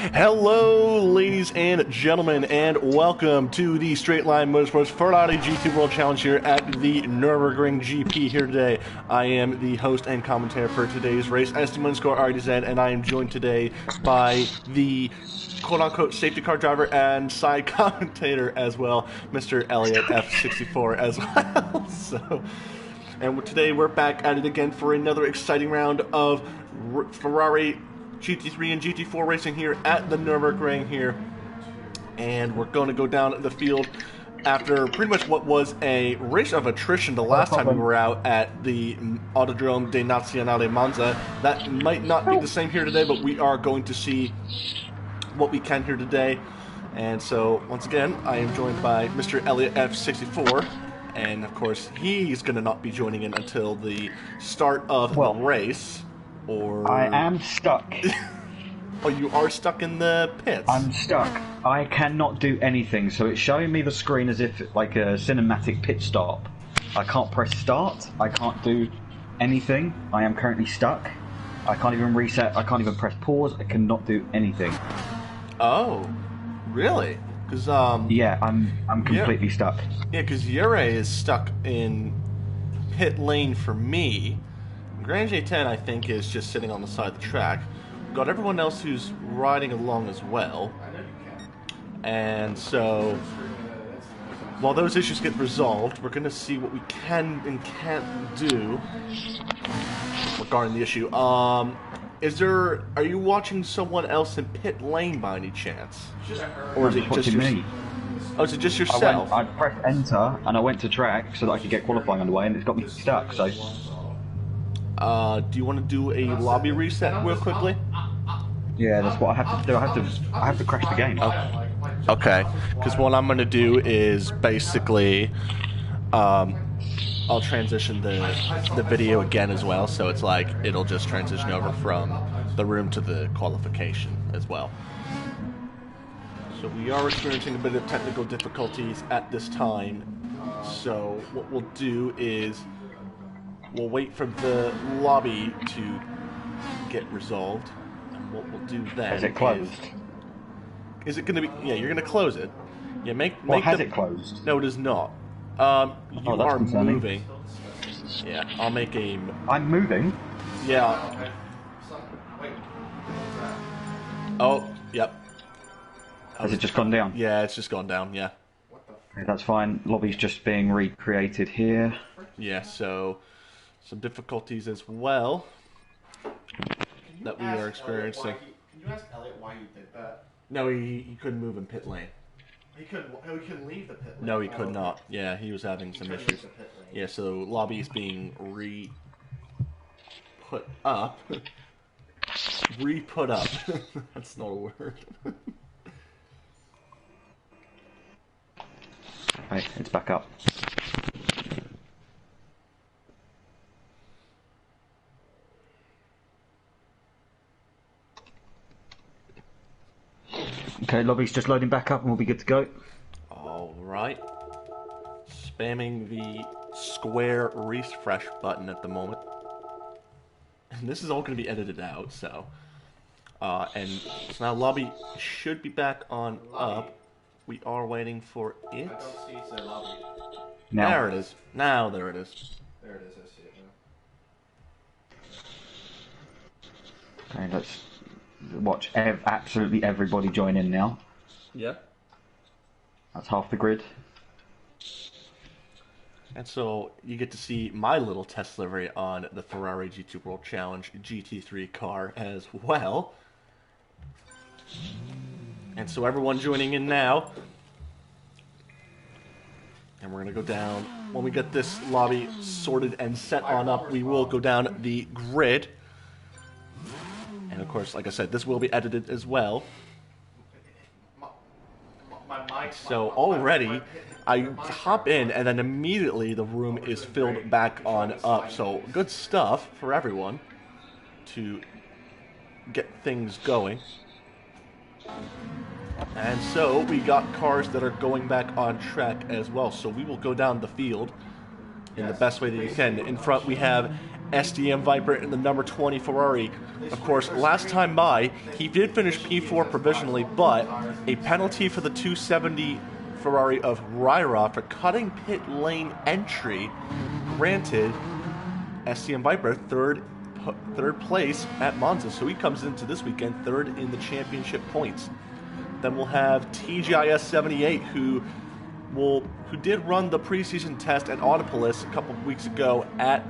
Hello, ladies and gentlemen, and welcome to the Straight Line Motorsports Ferrari GT World Challenge here at the Nurburgring GP here today. I am the host and commentator for today's race, SD_RDZ, and I am joined today by the quote-unquote safety car driver and side commentator as well, Mr. Elliot F64 as well. And today we're back at it again for another exciting round of Ferrari GT3 and GT4 racing here at the Nurburgring here. And we're going to go down the field after pretty much what was a race of attrition the last time we were out at the Autodrome de Nazionale Monza. That might not be the same here today, but we are going to see what we can here today. And so, once again, I am joined by Mr. Elliot F64. And, of course, he's going to not be joining in until the start of the race. Or I am stuck. Oh, you are stuck in the pits? I'm stuck. I cannot do anything, so it's showing me the screen as if like a cinematic pit stop. I can't press start. I can't do anything. I am currently stuck. I can't even reset. I can't even press pause. I cannot do anything. Oh, really? Because yeah, I'm completely stuck. Yeah, because Yure is stuck in pit lane for me. Grand J10, I think, is just sitting on the side of the track. We've got everyone else who's riding along as well. And so, while those issues get resolved, we're going to see what we can and can't do regarding the issue. Are you watching someone else in pit lane by any chance? Or is it just me? Oh, is it just yourself? I pressed enter and I went to track so that I could get qualifying underway, and it's got me stuck. So, do you want to do a lobby reset real quickly? Yeah, that's what I have to do. I have to crash the game. Okay, because what I'm going to do is basically, I'll transition the video again as well, so it's like it'll just transition over from the room to the qualification as well. So we are experiencing a bit of technical difficulties at this time, so what we'll do is we'll wait for the lobby to get resolved, and what we'll do then is it closed? Is it going to be? Yeah, you're going to close it. Yeah, make has it closed? No, it is not. You are concerning. moving. Yeah, I'll make a. I'm moving. Yeah. Oh, yep. Has it just gone down? Yeah, it's just gone down. Yeah. Okay, that's fine. Lobby's just being recreated here. Yeah, so some difficulties as well that we are experiencing. Can you ask Elliot why you did that? No, he couldn't move in pit lane. He couldn't leave the pit lane. No, he could not. Yeah, he was having some issues. Yeah, so lobby's being put up. Re-put up. That's not a word. Okay, it's back up. Okay, lobby's just loading back up and we'll be good to go. Alright. Spamming the square refresh button at the moment. And this is all going to be edited out, so. And so now lobby should be back on up. We are waiting for it. I don't see the lobby. Now. There it is. Now there it is. There it is, I see it now. Okay, let's watch absolutely everybody join in now. Yeah. That's half the grid. And so you get to see my little test livery on the Ferrari GT World Challenge GT3 car as well. And so everyone joining in now. And we're going to go down. When we get this lobby sorted and set on up, we will go down the grid. And of course, like I said, this will be edited as well. So already, I hop in and then immediately the room is filled back on up. So good stuff for everyone to get things going. And so we got cars that are going back on track as well. So we will go down the field in the best way that you can. In front we have SDM Viper in the number 20 Ferrari. Of course, last time by, he did finish P4 provisionally, but a penalty for the 270 Ferrari of Ryra for cutting pit lane entry granted SDM Viper third place at Monza. So he comes into this weekend third in the championship points. Then we'll have TGIS 78, who did run the preseason test at Autopolis a couple of weeks ago at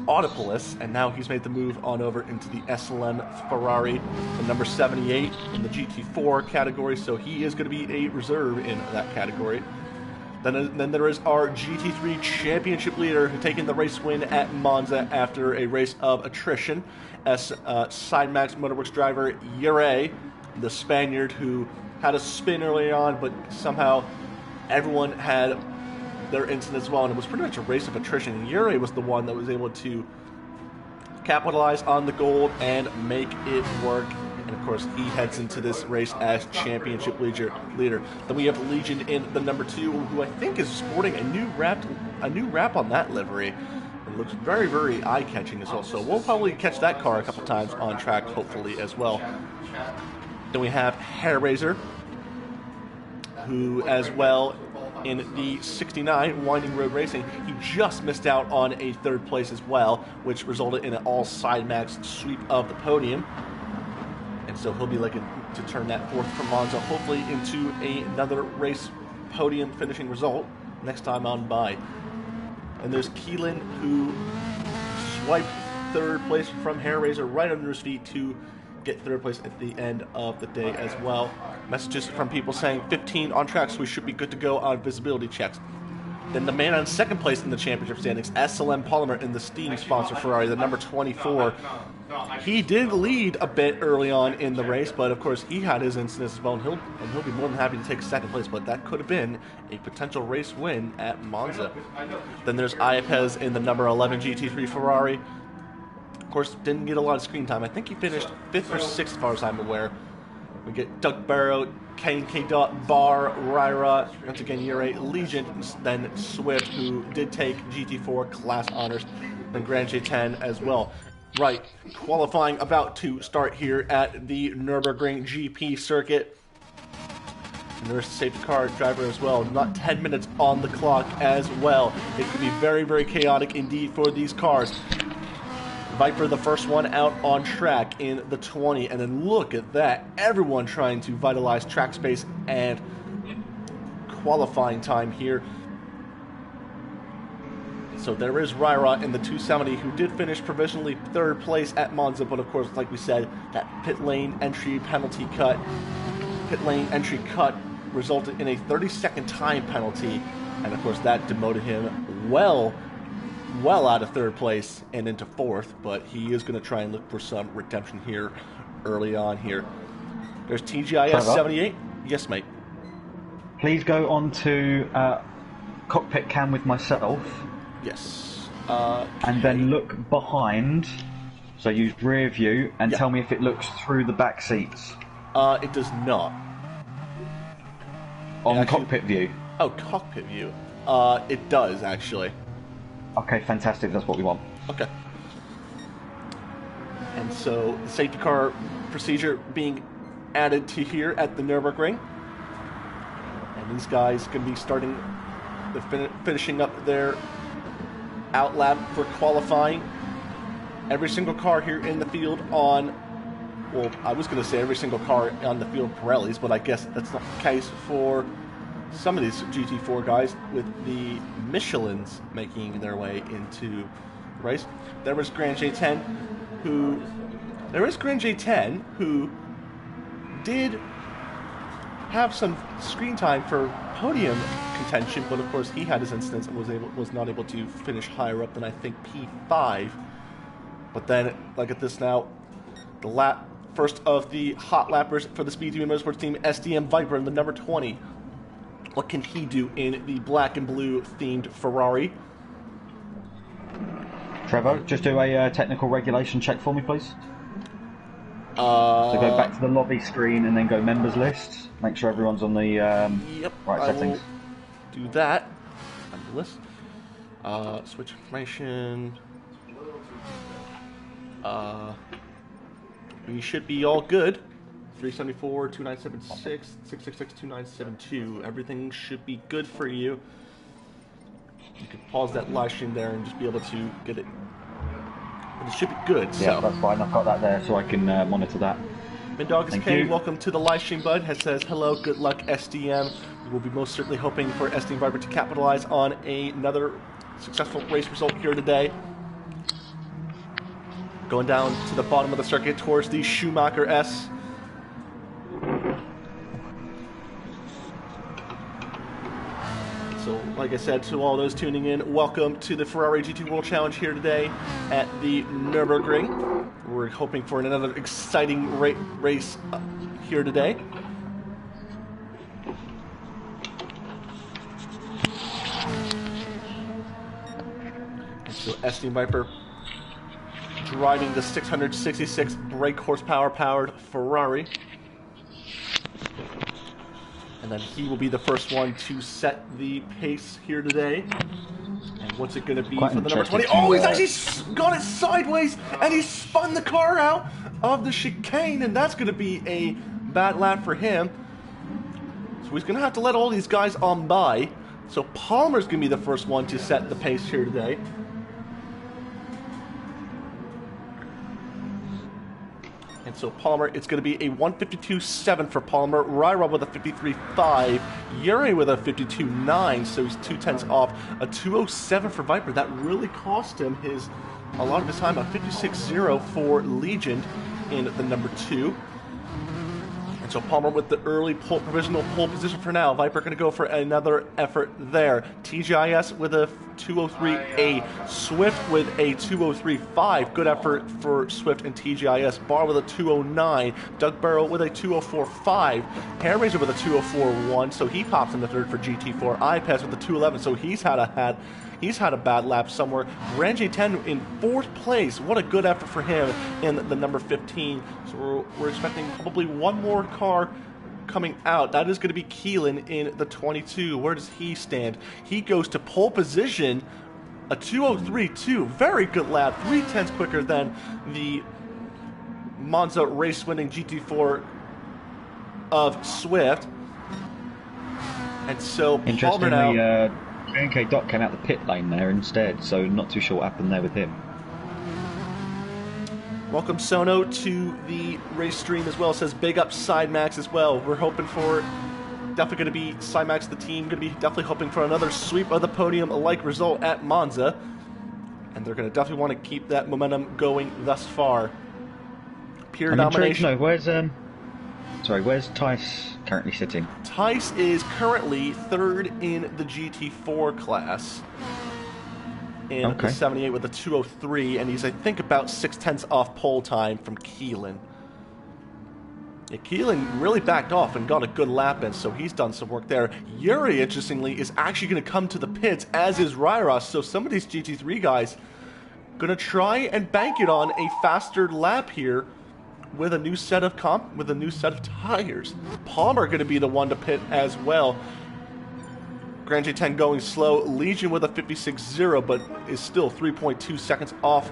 Autopolis, and now he's made the move on over into the SLM Ferrari, the number 78 in the GT4 category, so he is going to be a reserve in that category. Then there is our GT3 championship leader who taking the race win at Monza after a race of attrition as Sidemax Motorworks driver Yure, the Spaniard who had a spin early on, but somehow everyone had their incident as well, and it was pretty much a race of attrition. And Yure was the one that was able to capitalize on the gold and make it work. And of course, he heads into this race as championship leader. Then we have Legion in the number 2, who I think is sporting a new wrap on that livery. It looks very, very eye-catching as well. So we'll probably catch that car a couple times on track, hopefully as well. Then we have Hairraiser, who as well in the 69 Winding Road Racing, he just missed out on a third place as well, which resulted in an all Sidemax sweep of the podium. And so he'll be looking to turn that fourth from Monza, hopefully into another race podium finishing result next time on by. And there's Keelan, who swiped third place from Hairraiser right under his feet to get third place at the end of the day as well. Messages from people saying 15 on track, so we should be good to go on visibility checks. Then the man on second place in the championship standings, SLM Polymer in the Steam sponsor Ferrari, the number 24. He did lead a bit early on in the race, but of course he had his incidents as well, and he'll be more than happy to take second place, but that could have been a potential race win at Monza. Then there's Iapez in the number 11 GT3 Ferrari. Of course, didn't get a lot of screen time. I think he finished 5th or 6th as far as I'm aware. We get Doug Barrow, K&K Dot, Bar, Ryra, once again Yure, Legion, then Swift, who did take GT4 class honors, then Grand J10 as well. Right, qualifying about to start here at the Nurburgring GP circuit. And there's the safety car driver as well. Not 10 minutes on the clock as well. It could be very, very chaotic indeed for these cars. Viper, the first one out on track in the 20, and then look at that. Everyone trying to vitalize track space and qualifying time here. So there is Ryra in the 270, who did finish provisionally third place at Monza, but of course, like we said, that pit lane entry cut resulted in a 30-second time penalty, and of course that demoted him well out of third place and into fourth, but he is going to try and look for some redemption here early on here. There's TGIS 78. Yes, mate. Please go on to cockpit cam with myself. Yes. And then look behind, so use rear view, and tell me if it looks through the back seats. It does not. On cockpit view? Oh, cockpit view. It does, actually. Okay, fantastic. That's what we want. Okay. And so, the safety car procedure being added to here at the Nurburgring. And these guys going to be starting, finishing up their out lap for qualifying. Every single car here in the field on, well, I was going to say every single car on the field Pirellis, but I guess that's not the case for some of these GT4 guys, with the Michelins making their way into the race. There was Grand J10, who did have some screen time for podium contention, but of course he had his incidents and was not able to finish higher up than I think P5. But then, look at this now, the first of the hot lappers for the Speed Demon Motorsports team, SDM Viper in the number 20. What can he do in the black and blue themed Ferrari? Trevor, just do a technical regulation check for me, please. So go back to the lobby screen and then go members list. Make sure everyone's on the right settings. Do that. Member list. Switch information. we should be all good. 374, 2976, 666, 2972. Everything should be good for you. You can pause that live stream there and just be able to get it. But it should be good. Yeah, so that's fine. I've got that there so I can monitor that. Mindog is K, welcome to the live stream, bud. It says, hello, good luck, SDM. We will be most certainly hoping for SDM Viper to capitalize on another successful race result here today. Going down to the bottom of the circuit towards the Schumacher S. So, like I said, to all those tuning in, welcome to the Ferrari GT World Challenge here today at the Nurburgring. We're hoping for another exciting race here today. And so, SDM Viper driving the 666 brake horsepower powered Ferrari. And then he will be the first one to set the pace here today. And what's it going to be for the number 20? Oh, he's actually got it sideways, and he spun the car out of the chicane, and that's going to be a bad lap for him. So he's going to have to let all these guys on by. So Palmer's going to be the first one to set the pace here today. And so Palmer, it's going to be a 152.7 for Palmer. Ryrob with a 53.5. Yuri with a 52.9, so he's 2/10 off. A 207 for Viper. That really cost him a lot of his time. A 56.0 for Legion in the number 2. And so Palmer with the early provisional pole position for now. Viper going to go for another effort there. TGIS with a 203.8. Swift with a 203.5. Good effort for Swift and TGIS. Barr with a 209. Doug Barrow with a 204.5. Hairraiser with a 204.1. So he pops in the third for GT4. iPass with a 211. So he's had a bad lap somewhere. Ranjay 10 in 4th place. What a good effort for him in the number 15. So we're expecting probably one more car coming out. That is going to be Keelan in the 22. Where does he stand? He goes to pole position. A 203.2. Very good lap. 3/10 quicker than the Monza race-winning GT4 of Swift. And so Palmer now... K. Dot came out the pit lane there instead, so not too sure what happened there with him. Welcome Sono to the race stream as well. It says big up Sidemax as well. We're hoping for, definitely going to be Sidemax, the team, going to be definitely hoping for another sweep of the podium-like result at Monza. And they're going to definitely want to keep that momentum going thus far. Pure domination. No, where's Tice currently sitting? Tice is currently 3rd in the GT4 class. In the 78 with a 203, and he's, I think, about 6/10 off pole time from Keelan. Yeah, Keelan really backed off and got a good lap in, so he's done some work there. Yuri, interestingly, is actually going to come to the pits, as is Ryros, so some of these GT3 guys going to try and bank it on a faster lap here with a new set of tires. Palmer going to be the one to pit as well. Grand J10 going slow. Legion with a 56.0, but is still 3.2 seconds off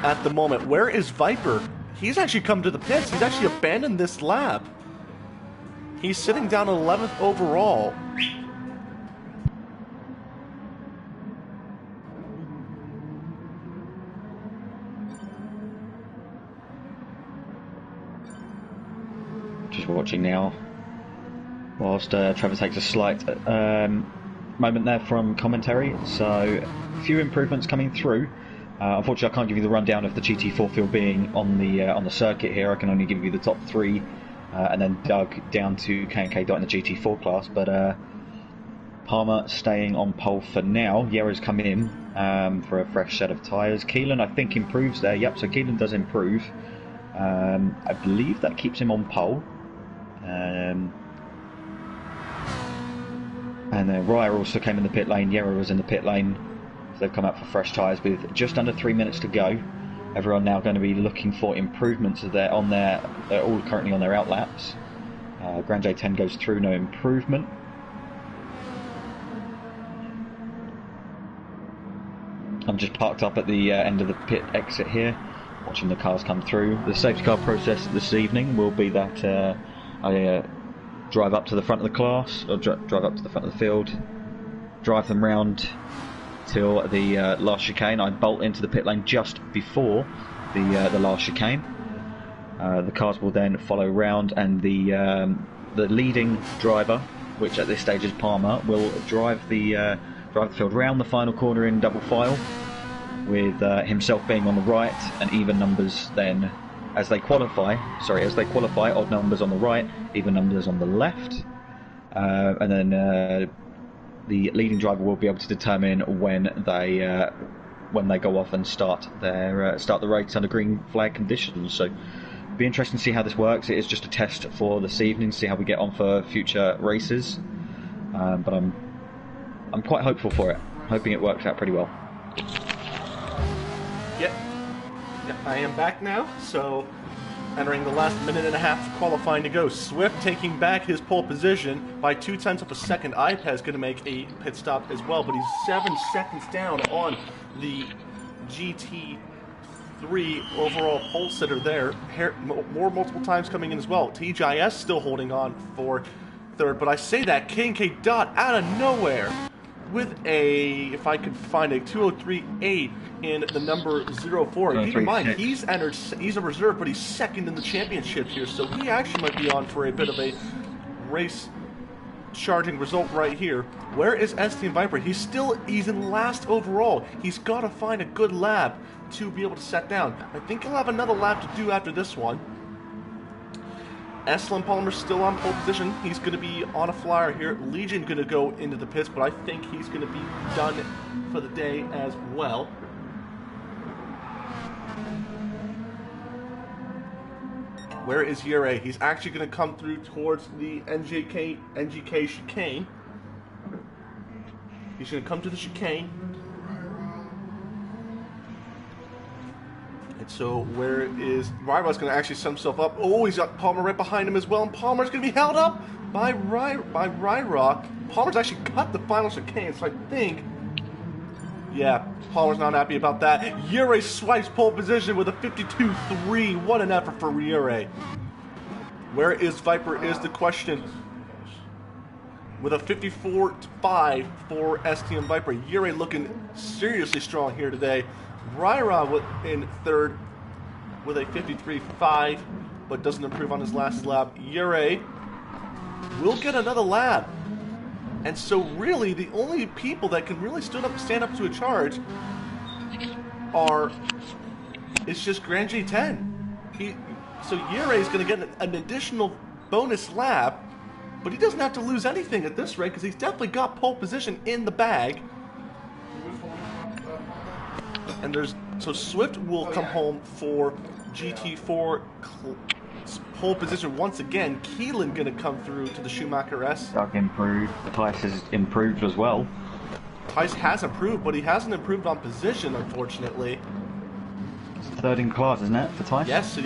at the moment. Where is Viper? He's actually come to the pits. He's actually abandoned this lap. He's sitting down 11th overall. Just watching now. Whilst Trevor takes a slight moment there from commentary. So, a few improvements coming through. Unfortunately, I can't give you the rundown of the GT4 field being on the circuit here. I can only give you the top 3, and then Doug down to K&K Dot in the GT4 class. But Palmer staying on pole for now. Yera's coming in for a fresh set of tyres. Keelan, I think, improves there. Yep, so Keelan does improve. I believe that keeps him on pole. And then Ryer also came in the pit lane. Yera was in the pit lane. So they've come out for fresh tyres with just under 3 minutes to go. Everyone now going to be looking for improvements. They're all currently on their out laps. Grand J10 goes through, no improvement. I'm just parked up at the end of the pit exit here. watching the cars come through. The safety car process this evening will be that I drive up to the front of the class, or drive up to the front of the field, drive them round till the last chicane. I bolt into the pit lane just before the last chicane. The cars will then follow round, and the leading driver, which at this stage is Palmer, will drive the field round the final corner in double file, with himself being on the right, and even numbers then as they qualify. Odd numbers on the right, even numbers on the left, and then the leading driver will be able to determine when they go off and start the race under green flag conditions. So it'll be interesting to see how this works. It is just a test for this evening, to see how we get on for future races. But I'm quite hopeful for it, hoping it works out pretty well. Yep, I am back now, so entering the last minute and a half of qualifying to go. Swift taking back his pole position by 0.2 of a second. IPad's going to make a pit stop as well, but he's 7 seconds down on the GT3 overall pole sitter there. More multiple times coming in as well. TGIS still holding on for third, but I say that K&K Dot out of nowhere with a, if I could find a 2:03.8 in the number 04. Keep in mind, he's a reserve, but he's second in the championship here, so he actually might be on for a bit of a race charging result right here. Where is STM Viper? He's in last overall. He's got to find a good lap to be able to set down. I think he'll have another lap to do after this one. SLM Polymer's still on pole position. He's going to be on a flyer here. Legion going to go into the pits, but I think he's going to be done for the day as well. Where is Yurei? He's actually going to come through towards the NGK chicane. He's going to come to the chicane. And so where is Ryrock's going to actually set himself up? Oh, he's got Palmer right behind him as well, and Palmer's going to be held up by Ryrock. Palmer's actually cut the final chicane, so I think, yeah, Palmer's not happy about that. Yurei swipes pole position with a 52.3. What an effort for Yurei. Where is Viper is the question. With a 54.5 for STM Viper. Yurei looking seriously strong here today. Ryra in third with a 53.5, but doesn't improve on his last lap. Yurei will get another lap. And so really, the only people that can really stand up to a charge it's just Grand J10. So Yurei's going to get an additional bonus lap, but he doesn't have to lose anything at this rate because he's definitely got pole position in the bag. And so Swift will come home for GT4 pole position once again. Keelan going to come through to the Schumacher S. Doug improved. Tice has improved as well. Tice has improved, but he hasn't improved on position, unfortunately. It's third in class, isn't it, for Tice? Yes,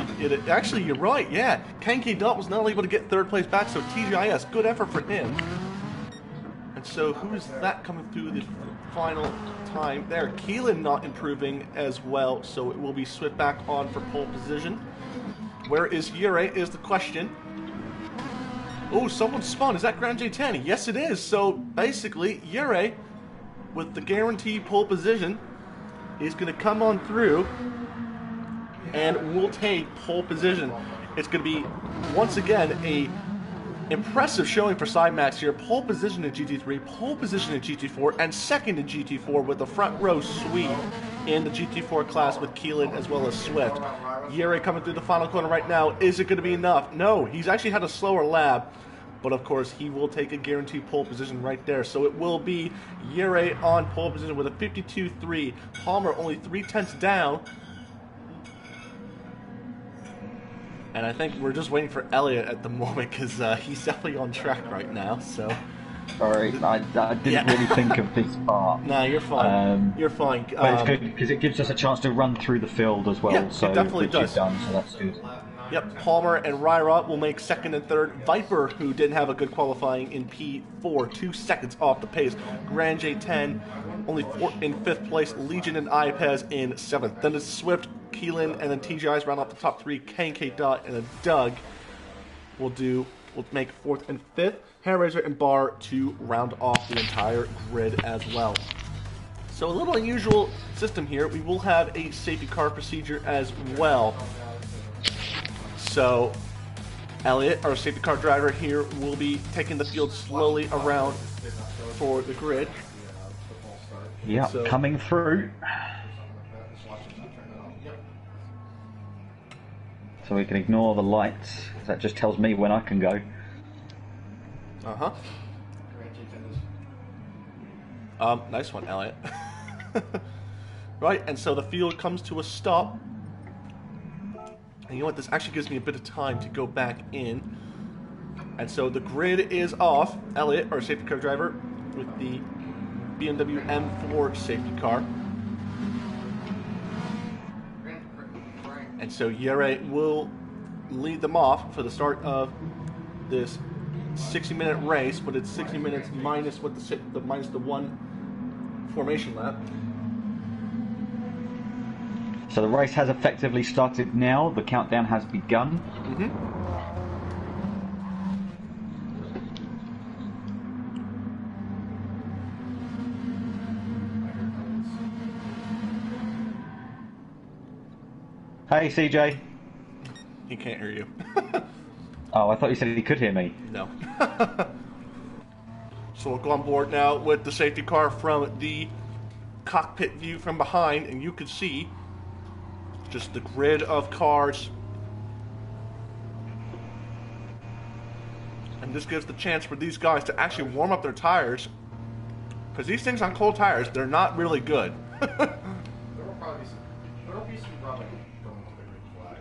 actually, you're right, yeah. K&K Dot was not able to get third place back, so TGIS, good effort for him. And so who is that coming through the final time there? Keelan not improving as well, so it will be Swift back on for pole position. Where is Yurei is the question. Oh, someone spun. Is that Grand J10? Yes, it is. So basically, Yurei, with the guaranteed pole position, is going to come on through and will take pole position. It's going to be, once again, a impressive showing for Sidemax here. Pole position in GT3, pole position in GT4, and second in GT4 with the front row sweep in the GT4 class with Keelan as well as Swift. Yurei coming through the final corner right now. Is it going to be enough? No, he's actually had a slower lap, but of course he will take a guaranteed pole position right there. So it will be Yurei on pole position with a 52.3. Palmer only 0.3 down. And I think we're just waiting for Elliot at the moment because he's definitely on track right now. So, sorry, I didn't really think of this part. No, you're fine. You're fine. But it's good because it gives us a chance to run through the field as well. Yeah, so it definitely does. Done, so that's good. Yep, Palmer and Ryra will make second and third. Viper, who didn't have a good qualifying in P4, 2 seconds off the pace. Grand J10, only in 5th place. Legion and Ipez in 7th. Then it's Swift Keelan and then TGI's round off the top 3. K Dot and then Doug will make 4th and 5th. Hairraiser and Bar to round off the entire grid as well. So a little unusual system here. We will have a safety car procedure as well. So Elliot, our safety car driver here, will be taking the field slowly around for the grid. Yeah, So, coming through. So we can ignore the lights. That just tells me when I can go. uh-huh. Nice one, Elliot. Right, and so the field comes to a stop. And you know what? This actually gives me a bit of time to go back in. And so the grid is off. Elliot, our safety car driver, with the BMW M4 safety car. And so Yere will lead them off for the start of this 60-minute race, but it's 60 minutes minus what minus the 1 formation lap. So the race has effectively started now. The countdown has begun. Hey, CJ. He can't hear you. Oh, I thought you said he could hear me. No. So we'll go on board now with the safety car from the cockpit view from behind, and you can see just the grid of cars. And this gives the chance for these guys to actually warm up their tires, because these things on cold tires, they're not really good. There will be some rubbing going to the green flag.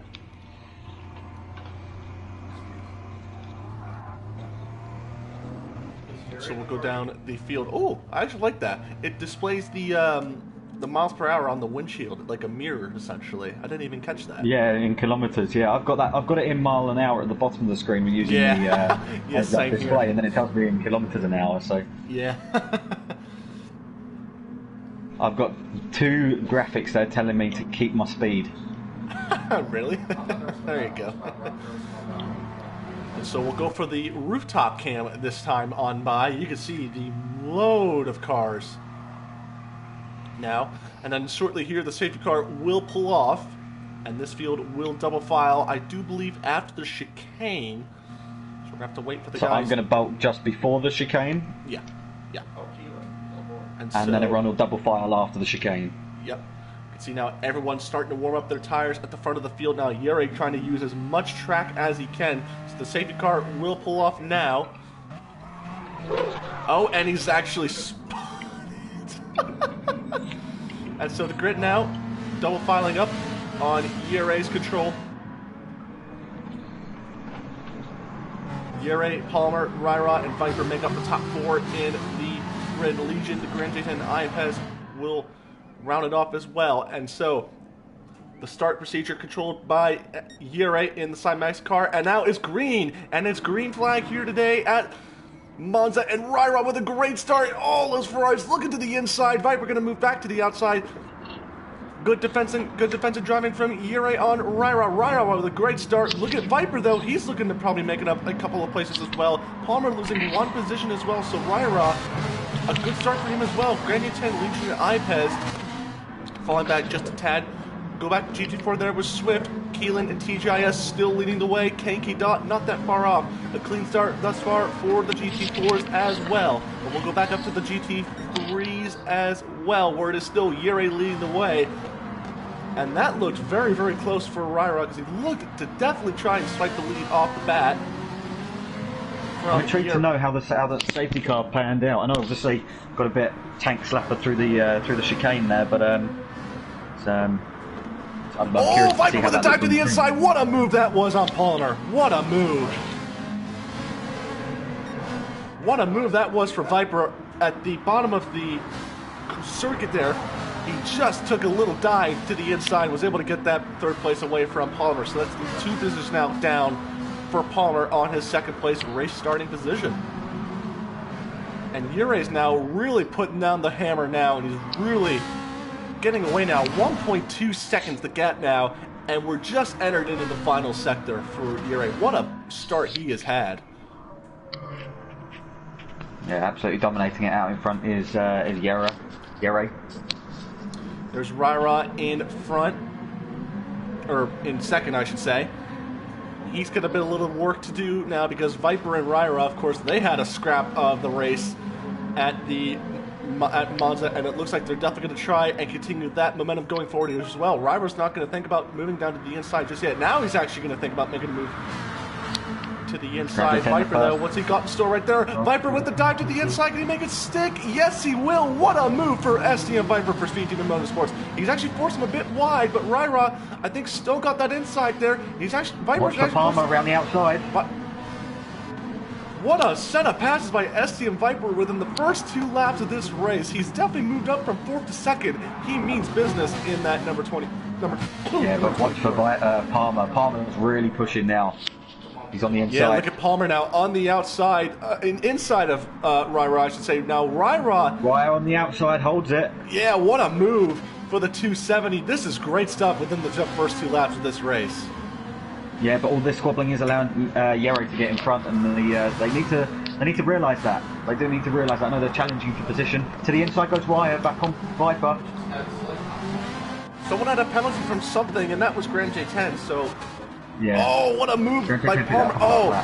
So we'll go down the field. Oh, I actually like that. It displays the miles per hour on the windshield, like a mirror, essentially. I didn't even catch that. Yeah, in kilometers. Yeah, I've got that. I've got it in mile an hour at the bottom of the screen. We're using the Yeah, same display, here. and then it tells me in kilometers an hour. So Yeah. I've got 2 graphics there telling me to keep my speed. Really? There you go. And so we'll go for the rooftop cam this time on by. You can see the load of cars now. And then shortly here, the safety car will pull off, and this field will double file, I do believe, after the chicane. So we're going to have to wait for the So guys. I'm going to bolt just before the chicane, Yeah. Oh, Keelan, aboard. and so, then everyone will double file after the chicane. Yep. You can see now everyone's starting to warm up their tires at the front of the field now. Yuri trying to use as much track as he can. So the safety car will pull off now. Oh, and he's actually spotted. And so the grid now, double filing up on Yuri's control. Yuri, Palmer, Ryra, and Viper make up the top 4 in the grid. Legion, the Grand J10, and IPES will round it off as well. And so the start procedure controlled by Yuri in the Cymax car, and now it's green, and it's green flag here today at Monza, and Ryra with a great start. All those Ferraris looking to the inside. Viper going to move back to the outside. Good defensive driving from Yuri on Ryra. Ryra with a great start. Look at Viper, though. He's looking to probably make it up a couple of places as well. Palmer losing 1 position as well, so Ryra, a good start for him as well. Granny 10, Legion, and IPES falling back just a tad. Go back to GT4 there with Swift, Keelan, and TGIS still leading the way. Kanky Dot not that far off. A clean start thus far for the GT4s as well. But we'll go back up to the GT3s as well, where it is still Yuri leading the way. And that looked very, very close for Ryra, because he looked to definitely try and swipe the lead off the bat. I'm intrigued to know how the safety car panned out. I know obviously got a bit tank slapper through the chicane there, but I'm curious to see Viper how with a that dive looked to on the screen. inside. What a move that was on Palmer. What a move. What a move that was for Viper at the bottom of the circuit there. He just took a little dive to the inside, was able to get that 3rd place away from Palmer. So that's 2 positions now down for Palmer on his 2nd place race starting position. And Yuri's now really putting down the hammer now, and he's really getting away now. 1.2 seconds the gap now, and we're just entered into the final sector for Yuri. What a start he has had. Yeah, absolutely dominating it out in front is Yuri. There's Ryra in front, or in second, I should say. He's got a bit of little work to do now because Viper and Ryra, of course, they had a scrap of the race at Monza, and it looks like they're definitely going to try and continue that momentum going forward as well. Ryra's not going to think about moving down to the inside just yet. Now he's actually going to think about making a move to the inside. Viper, though, what's he got in store right there? Viper with the dive to the inside. Can he make it stick? Yes, he will. What a move for SDM Viper for Speed Team Motorsports. He's actually forced him a bit wide, but Ryra, I think, still got that inside there. He's actually Viper's actually Palmer around the outside. But what a set of passes by SDM Viper within the first 2 laps of this race. He's definitely moved up from 4th to 2nd. He means business in that number 20. Yeah, but watch for Palmer. Palmer's really pushing now. He's on the inside. Yeah, look at Palmer now on the outside, inside of Ryra, I should say. Now, Ryra on the outside holds it. Yeah, what a move for the 270. This is great stuff within the first 2 laps of this race. Yeah, but all this squabbling is allowing Yuri to get in front, and they need to realise that. They do need to realise that. I know they're challenging for position. To the inside goes Raya, back on Viper. Someone had a penalty from something, and that was Grand J10, so... Yeah. Oh, what a move by Palmer.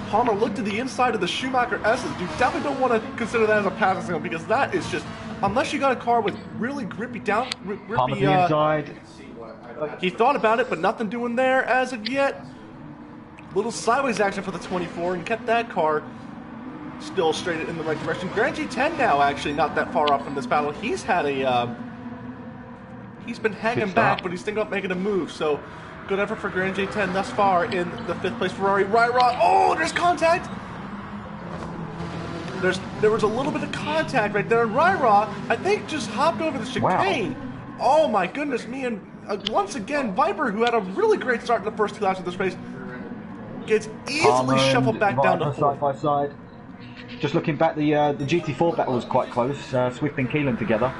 Palmer looked to the inside of the Schumacher S's. You definitely don't want to consider that as a passing signal because that is just, unless you got a car with really grippy Palmer to the inside. He thought about it, but nothing doing there as of yet. Little sideways action for the 24 and kept that car still straight in the right direction. Grand G10 now actually not that far off from this battle. He's had a, he's been hanging back, but he's thinking about making a move, so... Good effort for Grand J10 thus far in the 5th place Ferrari. Ryra, oh, there's contact! There was a little bit of contact right there, and Ryra, I think, just hopped over the chicane. Wow. Oh my goodness me, and once again, Viper, who had a really great start in the first 2 laps of this race, gets easily shuffled back down to 4th. Side by side. Just looking back, the GT4 battle was quite close. Swift and Keelan together.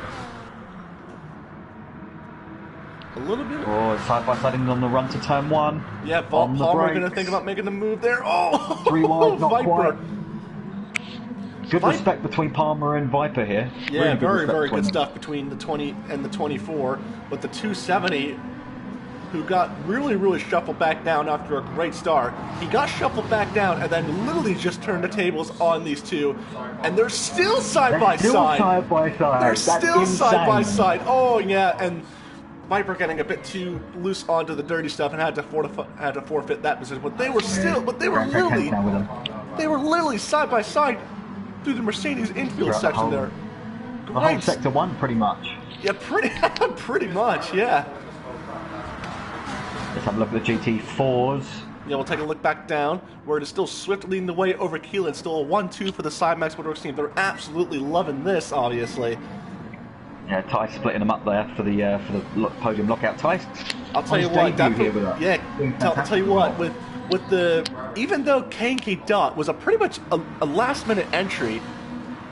A little bit. Oh, side by side on the run to turn 1. Yeah, Palmer going to think about making the move there. Oh, 3 wide, not Viper. quite. Good respect between Palmer and Viper here. Yeah, really very good stuff between the 20 and the 24. But the 270, who got really shuffled back down after a great start, he got shuffled back down and then literally just turned the tables on these two, and they're still side by side. They're still side by side. Oh yeah, and Viper getting a bit too loose onto the dirty stuff and had to forfeit that position. But they were literally side by side through the Mercedes infield section there. The whole sector 1, pretty much. Yeah, pretty much, yeah. Let's have a look at the GT4s. Yeah, we'll take a look back down, where it is still Swift leading the way over Keelan. Still a 1-2 for the Sidemex Motorworks team. They're absolutely loving this, obviously. Yeah, Ty splitting them up there for the podium lockout. Ty, I'll tell you what, I'll tell you what, with the, even though Kanky Dot was pretty much a last minute entry,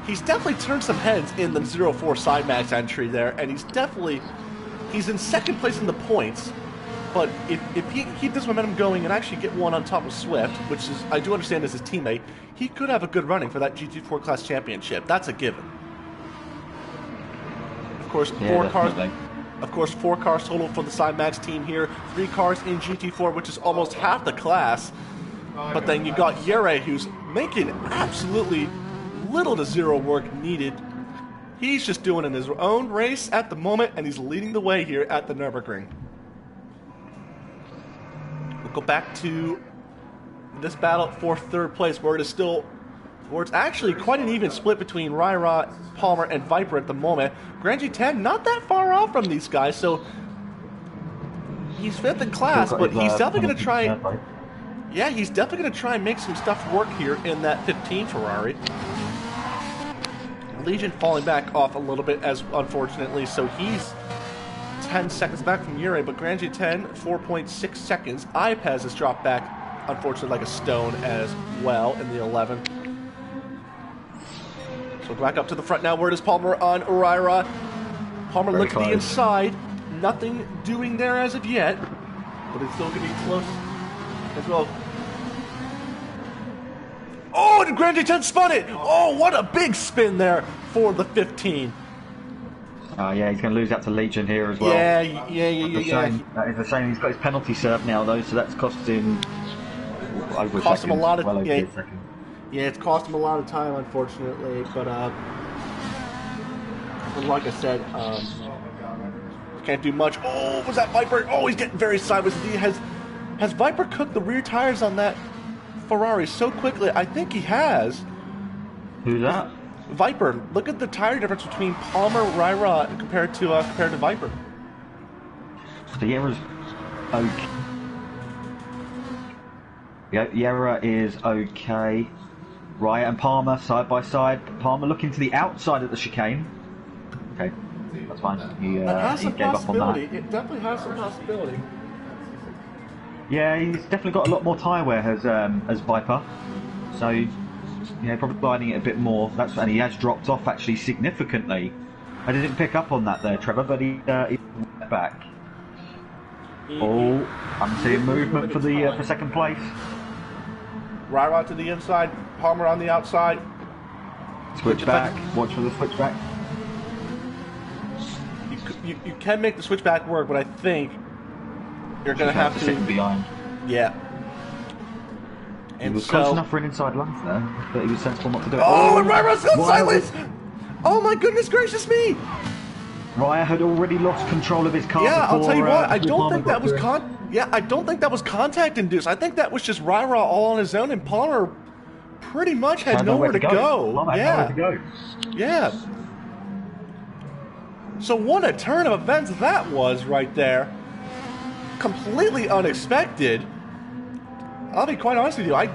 he's definitely turned some heads in the 04 Sidemax entry there, and he's in second place in the points. But if he keep this momentum going and actually get one on top of Swift, which is, I do understand, is his teammate, he could have a good running for that GT4 class championship. That's a given. Of course, four cars total for the Sidemax team here. 3 cars in GT4, which is almost half the class. But then you got Yere, who's making absolutely little to zero work needed. He's just doing in his own race at the moment, and he's leading the way here at the Nurburgring. We'll go back to this battle for 3rd place, where it's actually quite an even split between Ryra, Palmer, and Viper at the moment. Grand G10 not that far off from these guys, so he's 5th in class, but he's definitely going to try. Yeah, he's definitely going to try and make some stuff work here in that 15 Ferrari. Legion falling back off a little bit, as unfortunately, so he's 10 seconds back from Ure, but Grand G10 4.6 seconds. Ipez has dropped back, unfortunately, like a stone as well in the 11. So back up to the front now. Where does Palmer on Ryra? Palmer Very look at the close. inside. Nothing doing there as of yet, but it's still going to be close as well. Oh, and Grand 10 spun it! Oh, what a big spin there for the 15. Yeah, he's going to lose out to Legion here as well. Yeah. That is a shame. He's got his penalty serve now, though, so that's cost him over Cost him a lot of well over a second. Yeah, it's cost him a lot of time, unfortunately. But like I said, can't do much. Oh, was that Viper? Oh, he's getting very sideways. Has Viper cooked the rear tires on that Ferrari so quickly? I think he has. Who's that? Viper. Look at the tire difference between Palmer, Ryra compared to Viper. Sierra's okay. Sierra is okay. Raya and Palmer side by side. Palmer looking to the outside of the chicane. Okay, that's fine. He gave up on that. It definitely has some possibility. Yeah, he's definitely got a lot more tyre wear as Viper. So, yeah, probably gliding it a bit more. And he has dropped off actually significantly. I didn't pick up on that there, Trevor, but he went back. Oh, I'm seeing movement for second place. Ryra to the inside, Palmer on the outside. Switch back. Watch for the switchback. You can make the switchback work, but I think you're going to have to sit behind. Yeah. And he was close enough for an inside lap there, but he was sensible not to do it. Oh, and Ryra's gone sideways! Oh my goodness gracious me! Raya had already lost control of his car. Yeah, before, I'll tell you what. I don't Palmer think that was got I don't think that was contact induced. I think that was just Ryra all on his own, and Palmer pretty much had nowhere to go. Palmer had nowhere to go. Yeah. So what a turn of events that was right there. Completely unexpected. I'll be quite honest with you. I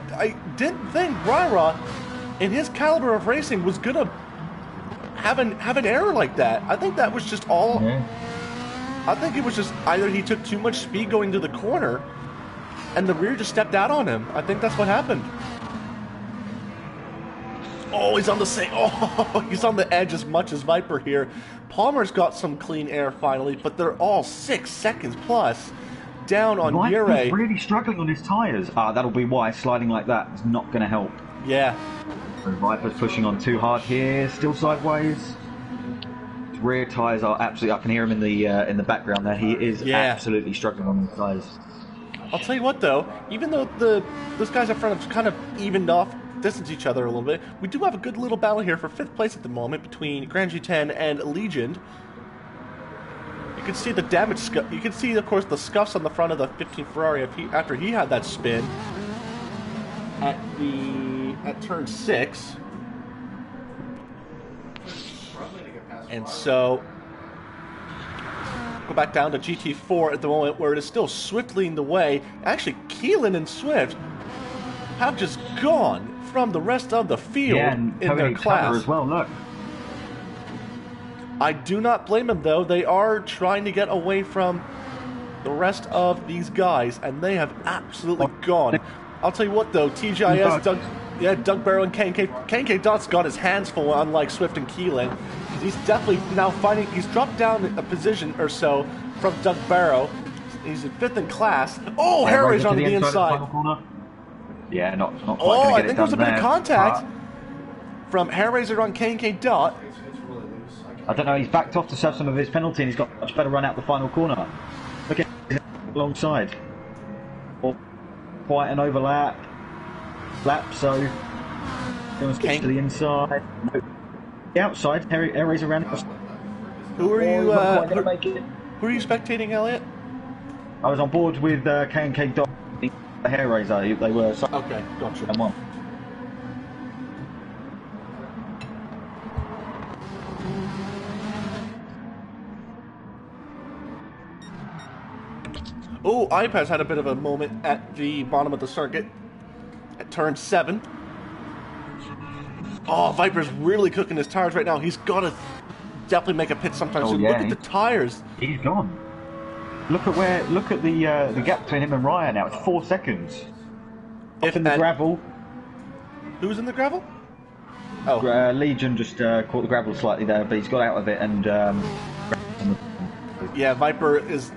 didn't think Ryra, in his caliber of racing, was gonna have an error like that. I think that was just all. Yeah. I think it was just either he took too much speed going to the corner, and the rear just stepped out on him. I think that's what happened. Oh, he's on the same. Oh, he's on the edge as much as Viper here. Palmer's got some clean air finally, but they're all 6 seconds plus down on Yure. Viper's really struggling on his tyres. That'll be why sliding like that is not going to help. Yeah. So Viper's pushing on too hard here, still sideways. His rear tyres are absolutely. I can hear him in the background there. He is absolutely struggling on his tyres. I'll tell you what though, even though those guys up front have kind of evened off, distance each other a little bit, we do have a good little battle here for 5th place at the moment between Grand G10 and Legion. You can see the damage. You can see, of course, the scuffs on the front of the 15 Ferrari after he had that spin at turn 6. And so go back down to GT4 at the moment, where it is still Swift leading the way. Actually, Keelan and Swift have just gone from the rest of the field and in their class as well. Look, I do not blame them though. They are trying to get away from the rest of these guys, and they have absolutely gone. I'll tell you what though, TGIS, Doug Barrow and KNK Dot's got his hands full, unlike Swift and Keelan. He's definitely now he's dropped down a position or so from Doug Barrow. He's in 5th in class. Oh, Harry's on the inside. Yeah, not quite. Oh, I think there was a bit of contact from Hairraiser on K&K Dot. I don't know, he's backed off to serve some of his penalty, and he's got a much better run out the final corner. Look at him alongside. Quite an overlap. So going to switch to the inside. No. The outside, Hairraiser around. Who are you? Who are you spectating, Elliot? I was on board with K&K Dot. The Hairraiser, they were. Okay, gotcha. And one. Oh, iPad's had a bit of a moment at the bottom of the circuit at turn 7. Oh, Viper's really cooking his tires right now. He's got to definitely make a pit sometime soon. Look at the tires. He's gone. Look at the gap between him and Ryan now. It's 4 seconds. Up in the gravel. Who's in the gravel? Oh, Legion just caught the gravel slightly there, but he's got out of it and Yeah, Viper is...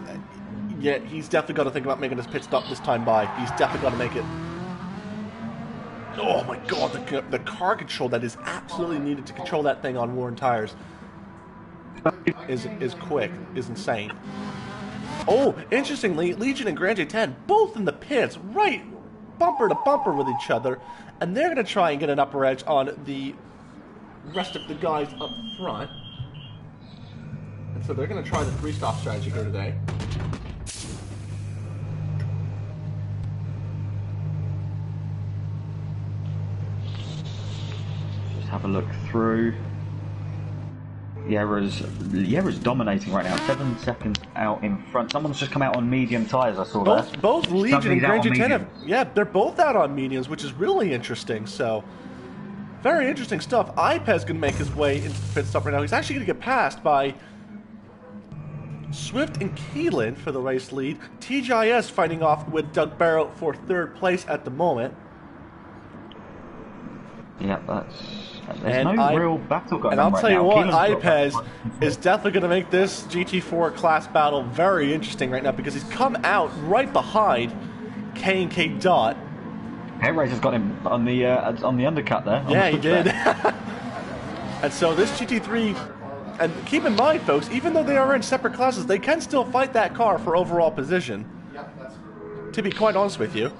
Yeah, he's definitely got to think about making his pit stop this time by. He's definitely got to make it. Oh my god, the car control that is absolutely needed to control that thing on worn tires is quick, is insane. Oh, interestingly, Legion and Grand J10 both in the pits, right bumper to bumper with each other, and they're going to try and get an upper edge on the rest of the guys up front. And so they're going to try the three-stop strategy here today. Just have a look through. Yerra's dominating right now. 7 seconds out in front. Someone's just come out on medium tyres, I saw that. Both Legion and Grand J10 yeah, they're both out on mediums, which is really interesting. So, very interesting stuff. Ipez going to make his way into the pit stop right now. He's actually going to get passed by Swift and Keelan for the race lead. TGIS fighting off with Doug Barrow for third place at the moment. Yeah, there's no real battle going on. And I'll tell you what, Keelan's Ipez is definitely going to make this GT4 class battle very interesting right now because he's come out right behind K&K Dot. Hellraiser's got him on the undercut there. Yeah, he did. And so this GT3, and keep in mind, folks, even though they are in separate classes, they can still fight that car for overall position. To be quite honest with you.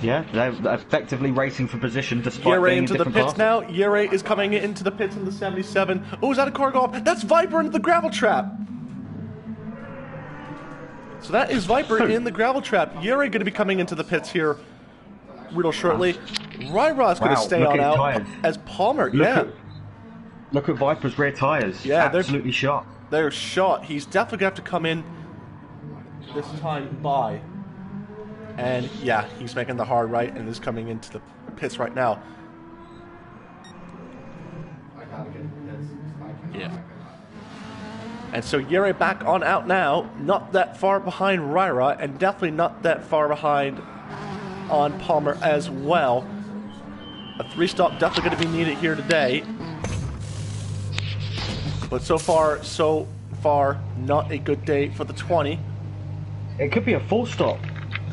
Yeah, they're effectively racing for position despite being in into the different pits classes. now. Yere is coming into the pits in the 77. Oh, is that a car go off? That's Viper into the gravel trap. So that is Viper in the gravel trap. Yere going to be coming into the pits here real shortly. Ryrod's going to stay on out tires. as Palmer. Look at Viper's rear tyres. Yeah, absolutely shot. They're shot. He's definitely going to have to come in this time by. And yeah, he's making the hard right and is coming into the pits right now. Yeah. And so Yere back on out now, not that far behind Ryra, and definitely not that far behind on Palmer as well. A three-stop definitely going to be needed here today. But so far, not a good day for the 20. It could be a full stop.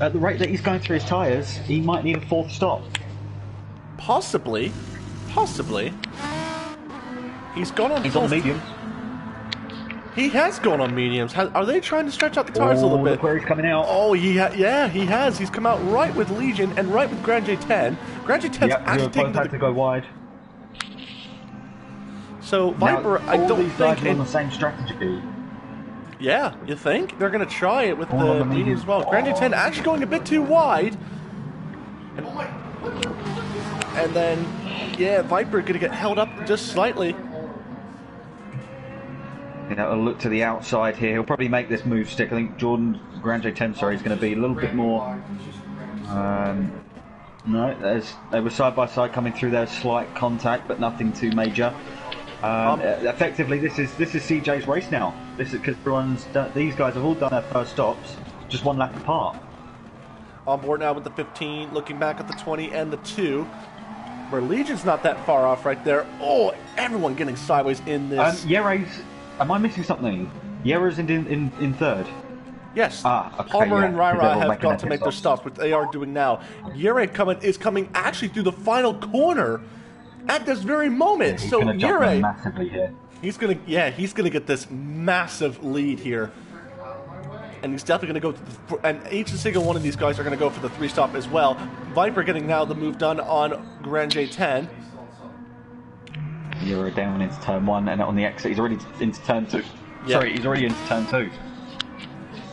At the rate that he's going through his tyres, he might need a fourth stop. Possibly. He's gone on. He's on mediums. He has gone on mediums. Are they trying to stretch out the tires a little bit? Look where he's coming out. Oh, yeah, he has. He's come out right with Legion and right with Grand J10. Grand J10's actually taking to go wide. So Viper, now, I don't these guys think are on the same strategy. Yeah, you think? They're going to try it with the medium as well. Grand J10 actually going a bit too wide. And then, yeah, Viper going to get held up just slightly. You know, a look to the outside here. He'll probably make this move stick. I think Jordan, Grand J10, sorry, is going to be a little bit more... no, they were side by side coming through there, slight contact, but nothing too major. Effectively, this is CJ's race now. This is because these guys have all done their first stops, just one lap apart. On board now with the 15, looking back at the 20 and the 2, where Legion's not that far off right there. Oh, everyone getting sideways in this. Yere's, am I missing something? Yere's in third. Yes, okay, Palmer yeah, and Ryra have got to make their stops. stops, which they are doing now. Yere is coming actually through the final corner at this very moment. He's so gonna jump Yere, massively here. he's gonna get this massive lead here, and he's definitely gonna go. And each and single one of these guys are gonna go for the three stop as well. Viper getting now the move done on Grand J10. Yere down into turn 1, and on the exit, he's already into turn 2. Yeah. Sorry, he's already into turn 2.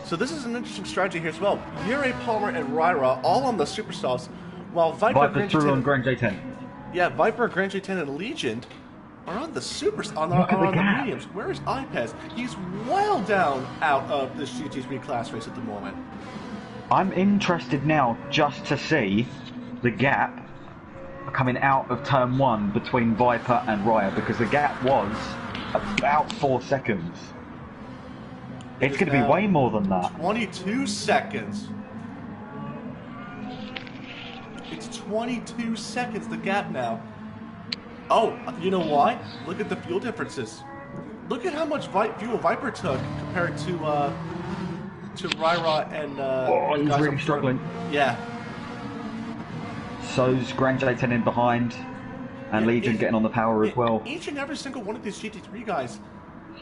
So this is an interesting strategy here as well. Yere, Palmer, and Ryra all on the super softs, while Viper through on Grand J10. Yeah, Viper, Grand J10, and Legion are on the on the mediums. Where is Ipez? He's well down out of this GT3 class race at the moment. I'm interested now just to see the gap coming out of turn 1 between Viper and Raya, because the gap was about 4 seconds. It's going to be way more than that. 22 seconds. It's 22 seconds, the gap now. Oh, you know why? Look at the fuel differences. look at how much fuel Viper took compared to Ryra and he's guys really up struggling. front. Yeah. So's Grand J10 in behind, and Legion getting on the power as well. Each and every single one of these GT3 guys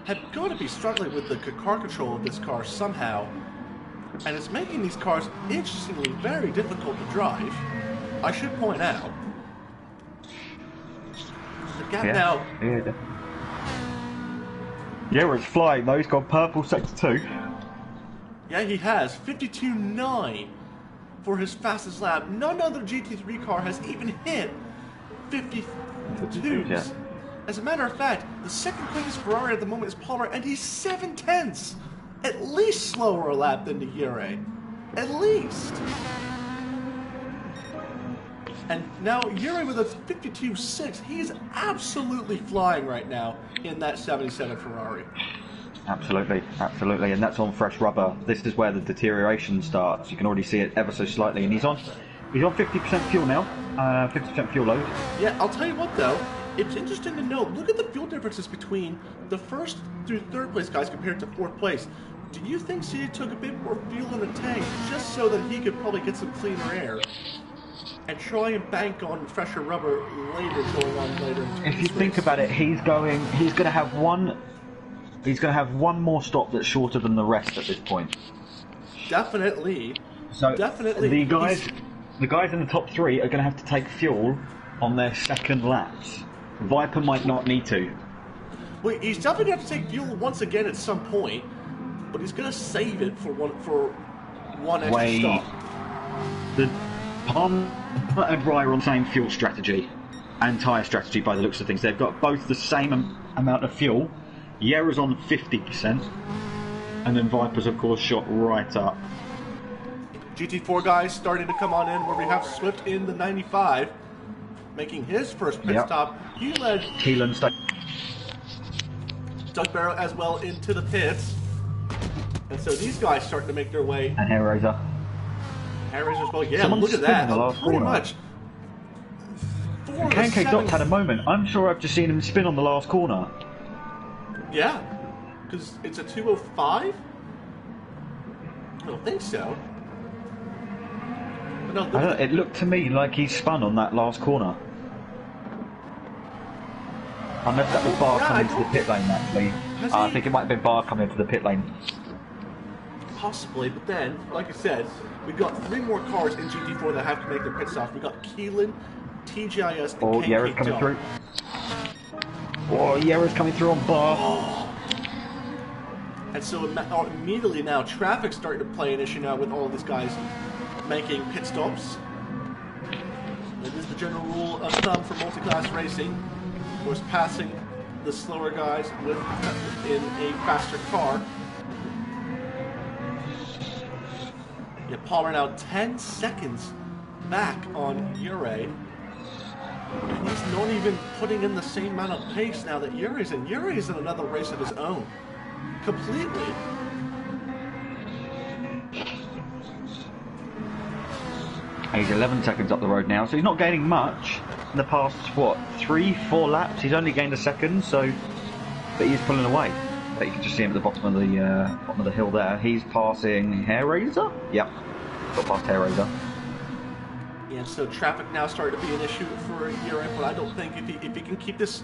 have got to be struggling with the car control of this car somehow, and it's making these cars interestingly very difficult to drive. I should point out the gap now. Yeah, it's flying though. He's got purple sector 2. Yeah, he has 52.9 for his fastest lap. None other GT3 car has even hit 52s. Yeah. As a matter of fact, the second quickest Ferrari at the moment is Palmer, and he's 7/10, at least slower a lap than the Yuri. At least. And now Yuri with a 52.6, he's absolutely flying right now in that 77 Ferrari. Absolutely, absolutely, and that's on fresh rubber. This is where the deterioration starts. You can already see it ever so slightly, and he's on 50% fuel now, 50% fuel load. Yeah, I'll tell you what though, it's interesting to note, look at the fuel differences between the first through third place guys compared to fourth place. Do you think CJ took a bit more fuel in the tank just so that he could probably get some cleaner air and try and bank on fresher rubber later going on later into If you think about it, he's going to have one more stop that's shorter than the rest at this point. Definitely. So definitely. The guys in the top 3 are going to have to take fuel on their second laps. Viper might not need to. Well, he's definitely going to have to take fuel once again at some point, but he's going to save it for one extra stop. The Palmer and Rye are on the same fuel strategy and tyre strategy by the looks of things. They've got both the same amount of fuel. Yera's on 50%, and then Viper's of course shot right up. GT4 guys starting to come on in, where we have Swift in the 95, making his first pit stop. He led Keelan Doug Barrow as well into the pits, and so these guys starting to make their way. And Hair Razor. Hair Razor as well. Yeah, Someone's look at that. the last Pretty corner. much. K Dot had a moment. I'm sure I've just seen him spin on the last corner. Yeah, because it's a 205? I don't think so. But no, It looked to me like he spun on that last corner. Unless that was Bar coming into the pit lane, actually. I think it might have been Bar coming into the pit lane. Possibly, but then, like I said, we've got 3 more cars in GT4 that have to make their pit stops. We've got Keelan, TGIS, and Yera's coming through. Oh, Yera's coming through on Bar. Oh. And so immediately now, traffic's starting to play an issue now with all of these guys making pit stops. It is the general rule of thumb for multi-class racing. Of course, passing the slower guys in a faster car. Yeah, Palmer now 10 seconds back on Ure. And he's not even putting in the same amount of pace now that Yuri's in. Yuri's in another race of his own. Completely. He's 11 seconds up the road now, so he's not gaining much. In the past, what, 3-4 laps? He's only gained a second, so... But he's pulling away. But you can just see him at the bottom of the hill there. He's passing Hair Razor? Yep. Got past Hair Razor. Yeah, so traffic now starting to be an issue for Yuri, but I don't think if he can keep this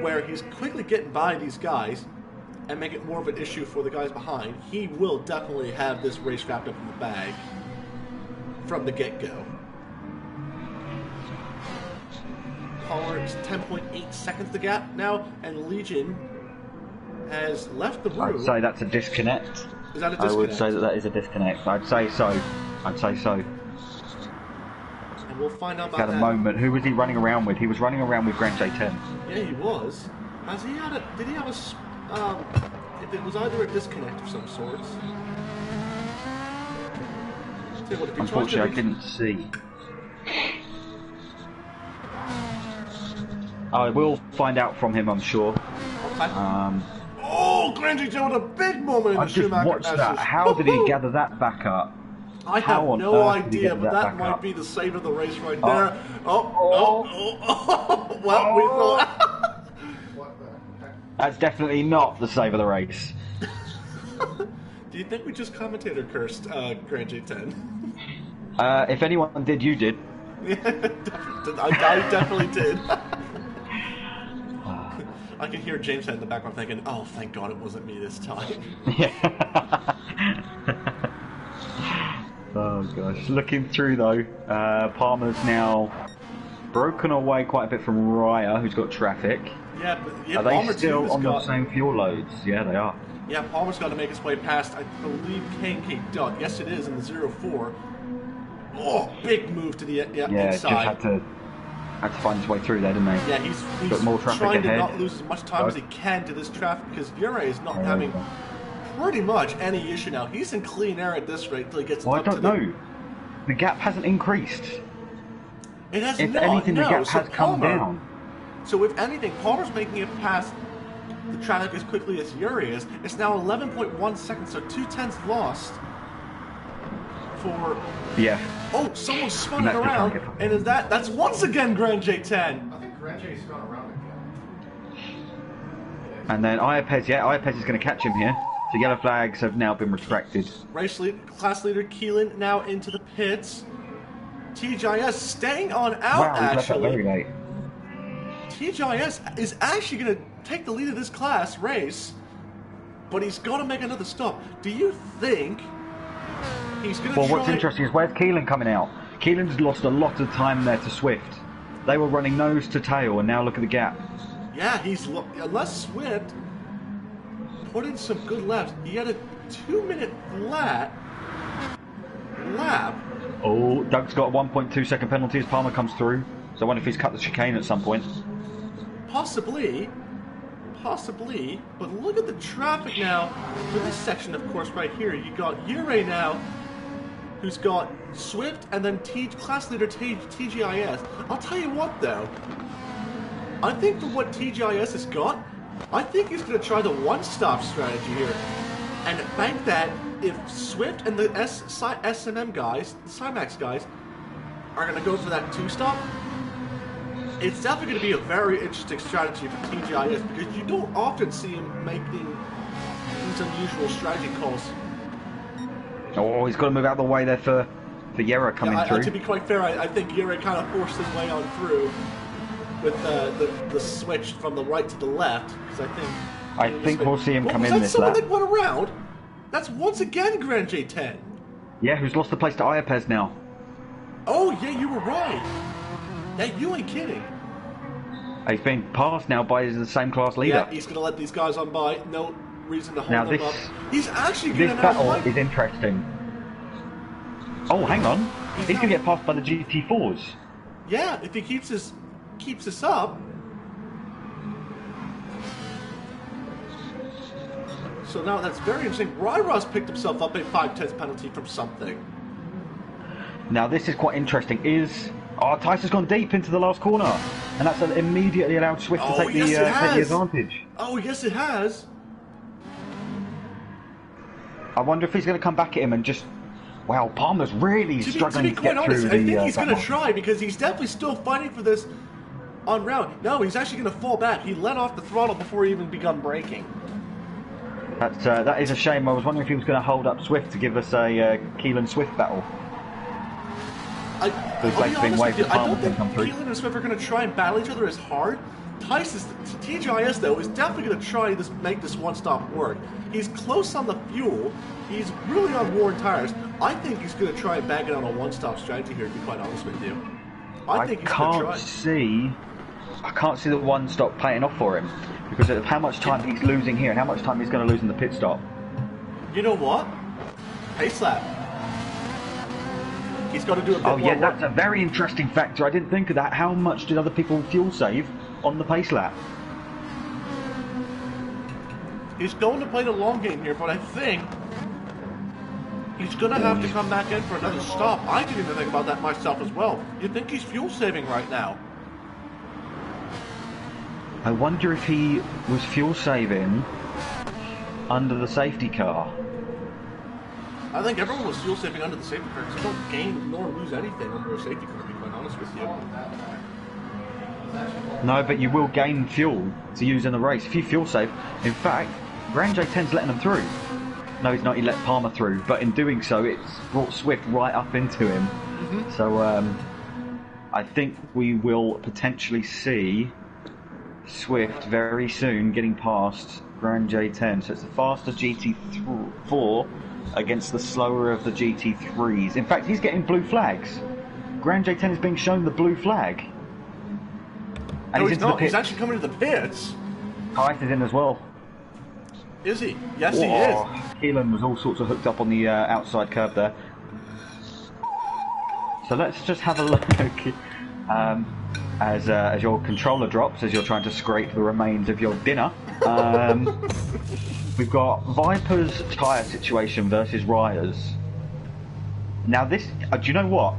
where he's quickly getting by these guys and make it more of an issue for the guys behind, he will definitely have this race wrapped up in the bag from the get-go. Palmer is 10.8 seconds the gap now, and Legion has left the room. I'd say that's a disconnect. Is that a disconnect? I would say that is a disconnect. I'd say so. I'd say so. And we'll find out about He had a moment. Who was he running around with? He was running around with Grand J10. Yeah, he was. Has he had a... Did he have a... if it was either a disconnect of some sorts. Unfortunately, I didn't see. I will find out from him, I'm sure. Okay. Oh, Grand J10 with a big moment in I the just Schumacher watched that. S's. How did he gather that back up? I have no idea, but that might up? be the save of the race right there. Oh. Well, we thought... What the That's definitely not the save of the race. Do you think we just commentator cursed Grand J10? If anyone did, you did. Yeah, I definitely did. I can hear James in the background thinking, oh, thank God it wasn't me this time. Yeah. Oh gosh. Looking through though, Palmer's now broken away quite a bit from Raya, who's got traffic. Yeah, but yeah, Are they Palmer still on got, the same fuel loads? Yeah, they are. Yeah, Palmer's got to make his way past, I believe, K&K Duck. Yes, it is in the 0-4. Oh, big move to the inside. Just had to find his way through there, didn't they? Yeah, he's got more traffic trying ahead. to not lose as much time as he can to this traffic because Ure is not having pretty much any issue now. He's in clean air at this rate until he gets Well, up I to don't know. The gap hasn't increased. It has If not. anything, No, the gap so has come Palmer, down. So if anything, Palmer's making it past the traffic as quickly as Ure is. It's now 11.1 seconds, so 2/10 lost for... Yeah. Oh, someone's spun it That's around, the and is that's once again Grand J10. I think Grand J's gone around again. And then Iapez, Iapez is going to catch him here. The yellow flags have now been retracted. Race lead, class leader Keelan now into the pits. TGIS staying on out, Wow, he's left that actually. very late. TGIS is actually going to take the lead of this class race, but he's got to make another stop. Do you think he's going to Well, try... what's interesting is where's Keelan coming out? Keelan's lost a lot of time there to Swift. They were running nose to tail, and now look at the gap. Yeah, unless Swift put in some good laps. He had a 2-minute lap. Oh, Doug's got a 1.2 second penalty as Palmer comes through. So I wonder if he's cut the chicane at some point. Possibly, but look at the traffic now for this section, of course, right here. You got Ure now, who's got Swift, and then class leader TGIS. I'll tell you what, though. I think for what TGIS has got, I think he's going to try the one-stop strategy here. And bank that if Swift and the SLM guys, the Cymax guys, are going to go for that two-stop, it's definitely going to be a very interesting strategy for TGIS because you don't often see him making these unusual strategy calls. Oh, he's got to move out of the way there for Yera coming through. To be quite fair, I think Yera kind of forced his way on through with the switch from the right to the left because I think we'll see him come in this someone lap. that went around? That's once again Grand J10. Yeah, who's lost the place to Iapez now. Oh, yeah, you were right. Yeah, you ain't kidding. He's being passed now by the same class leader. Yeah, he's going to let these guys on by. No reason to hold Now them up. He's actually going to This battle is interesting. Oh, hang on. He's going to get passed by the GT4s. Yeah, if he keeps this up. So now that's very interesting. Ross picked himself up a 5/10 penalty from something. Now this is quite interesting. Tyson's gone deep into the last corner, and that's immediately allowed Swift to take the advantage. Oh yes, it has. I wonder if he's going to come back at him and just... Wow, Palmer's really struggling to be quite get honest, through I the... think he's going to try because he's definitely still fighting for this on round. No, he's actually going to fall back. He let off the throttle before he even begun braking. That is a shame. I was wondering if he was going to hold up Swift to give us a Keelan Swift battle. I don't think Keelan Keelan and Swift are going to try and battle each other as hard. TGIS, though, is definitely going to try to make this one-stop work. He's close on the fuel. He's really on worn tires. I think he's going to try and bag it on a one-stop strategy here, to be quite honest with you. I think he's going to try. I can't see the one-stop paying off for him because of how much time he's losing here and how much time he's going to lose in the pit stop. You know what? Pace lap. He's got to do a bit more work. That's a very interesting factor. I didn't think of that. How much did other people fuel save on the pace lap? He's going to play the long game here, but I think he's going to have to come back in for another stop. I didn't even think about that myself as well. You think he's fuel saving right now? I wonder if he was fuel saving under the safety car. I think everyone was fuel saving under the safety car because you don't gain nor lose anything under a safety car, to be quite honest with you. No, but you will gain fuel to use in the race if you fuel save. In fact, Grand J10's letting them through. No, he's not. He let Palmer through, but in doing so, it's brought Swift right up into him. So I think we will potentially see Swift very soon getting past Grand J10. So it's the faster GT4 against the slower of the GT3s. In fact, he's getting blue flags. Grand J10 is being shown the blue flag. And No, he's he's into not. the He's pit. actually coming to the pits. Hyde is in as well. Is he? Yes, he is. Keelan was all sorts of hooked up on the outside curb there. So let's just have a look as your controller drops, as you're trying to scrape the remains of your dinner. We've got Viper's tyre situation versus Raya's. Now this, do you know what?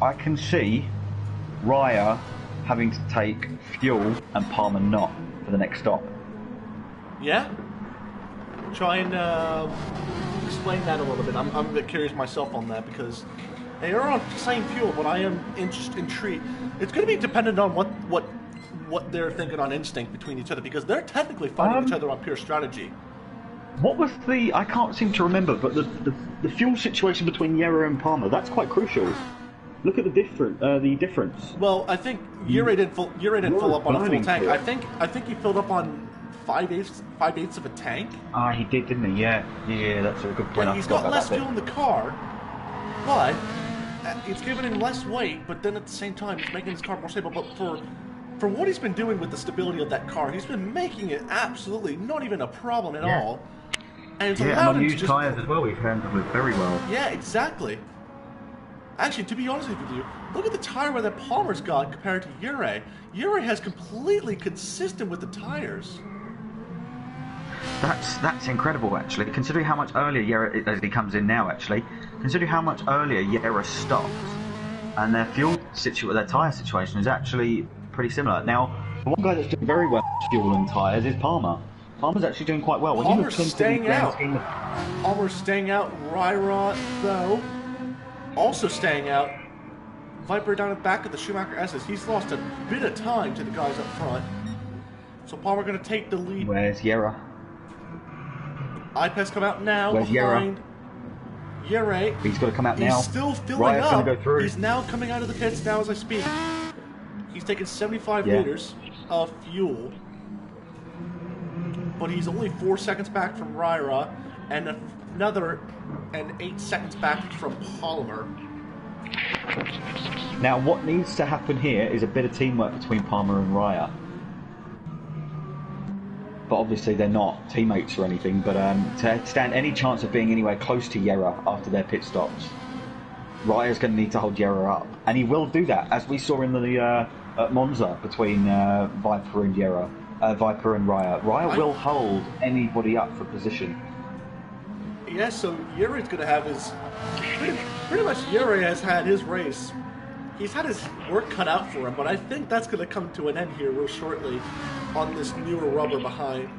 I can see Raya having to take fuel and Palmer not for the next stop. Yeah? Try and explain that a little bit. I'm a bit curious myself on that because they are on the same fuel, but I am intrigued. It's going to be dependent on what they're thinking on instinct between each other because they're technically fighting each other on pure strategy. What was the... I can't seem to remember, but the fuel situation between Yerra and Palmer, that's quite crucial. Look at the difference. Well, I think Ure didn't fill up on a full tank. I think he filled up on 5/8 of a tank. Ah, he did, didn't he? Yeah, that's a good point. Yeah, he's got less fuel in the car, but it's giving him less weight. But then at the same time, it's making his car more stable. But for what he's been doing with the stability of that car, he's been making it absolutely not even a problem at all. And it's allowed him to just tyres as well. We've handled it very well. Yeah, exactly. Actually, to be honest with you, look at the tire wear that Palmer's got compared to Ure. Ure has completely consistent with the tires. That's incredible, actually. Considering how much earlier Yerra, as he comes in now, actually, considering how much earlier Yerra stopped, and their their tyre situation is actually pretty similar. Now, the one guy that's doing very well with fuel and tyres is Palmer. Palmer's actually doing quite well. Palmer's staying out. Palmer's staying out. Ryra, though, also staying out. Viper down at the back of the Schumacher S's. He's lost a bit of time to the guys up front. So Palmer going to take the lead. Where's Yerra? iPes come out now. Where's behind Yere. He's got to come out now. He's still filling Rya's up. Go through. He's now coming out of the pits now as I speak. He's taking 75 liters of fuel. But he's only 4 seconds back from Ryra and another 8 seconds back from Palmer. Now, what needs to happen here is a bit of teamwork between Palmer and Raya. But obviously they're not teammates or anything, but to stand any chance of being anywhere close to Yerra after their pit stops, Raya's going to need to hold Yerra up. And he will do that, as we saw in the at Monza between Viper and Yerra. Viper and Raya. Raya will hold anybody up for position. Yeah, so Yuri's going to have his... Pretty much Yuri has had his race. He's had his work cut out for him, but I think that's going to come to an end here real shortly on this newer rubber behind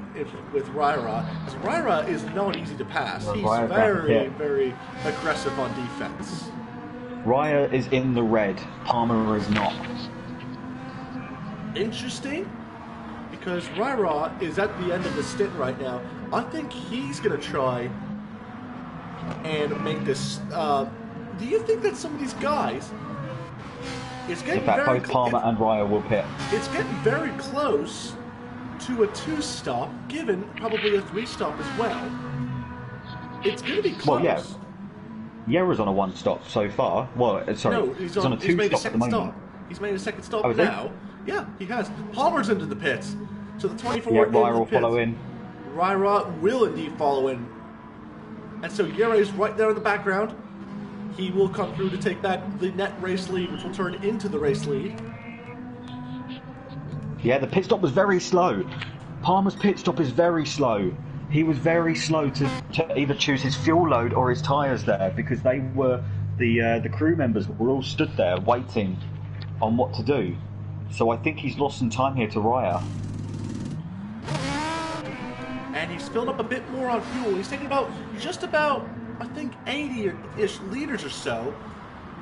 with Ryra. Because Ryra is not easy to pass. He's very aggressive on defense. Raya is in the red. Palmer is not. Interesting. Because Ryra is at the end of the stint right now. I think he's going to try and make this... do you think that some of these guys... It's getting in fact, both Palmer and Raya will pit. It's getting very close to a 2-stop, given probably a 3-stop as well. It's going to be close. Well, yeah. Yerra's on a 1-stop so far. Well, sorry, no, he's on a 2-stop at the moment. He's made a second stop now. Yeah, he has. Palmer's into the pits. So the 24 yeah, Ryra will follow in. Ryra will indeed follow in. And so Yerra is right there in the background. He will come through to take back the net race lead, which will turn into the race lead. Yeah, the pit stop was very slow. Palmer's pit stop is very slow. He was very slow to either choose his fuel load or his tyres there, because they were the crew members were all stood there waiting on what to do. So I think he's lost some time here to Raya. And he's filled up a bit more on fuel. He's taking just about, I think, 80-ish liters or so.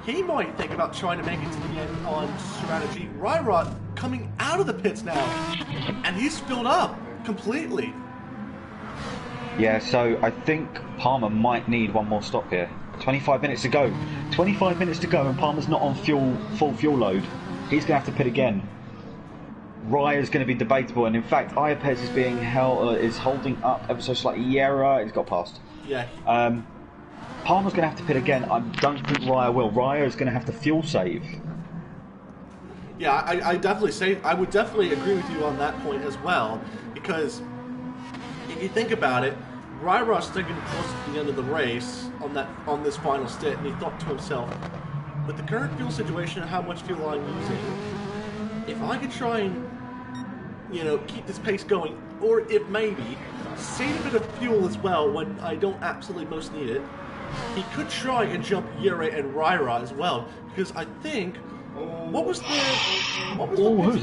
He might think about trying to make it to the end on strategy. Ryrot coming out of the pits now, and he's filled up completely. Yeah, so I think Palmer might need one more stop here. 25 minutes to go. 25 minutes to go, and Palmer's not on full fuel load. He's going to have to pit again. Raya's going to be debatable, and in fact, Iapez is being is holding up ever so slightly. Yera, he's got past. Yeah. Palmer's going to have to pit again. I don't think Raya will. Raya is going to have to fuel save. Yeah, I would definitely agree with you on that point as well, because if you think about it, Ryro's thinking close to the end of the race on this final stint, and he thought to himself, with the current fuel situation and how much fuel I'm using, if I could try and, keep this pace going, or if maybe save a bit of fuel as well when I don't absolutely most need it, he could try and jump Yere and Ryra as well, because I think who's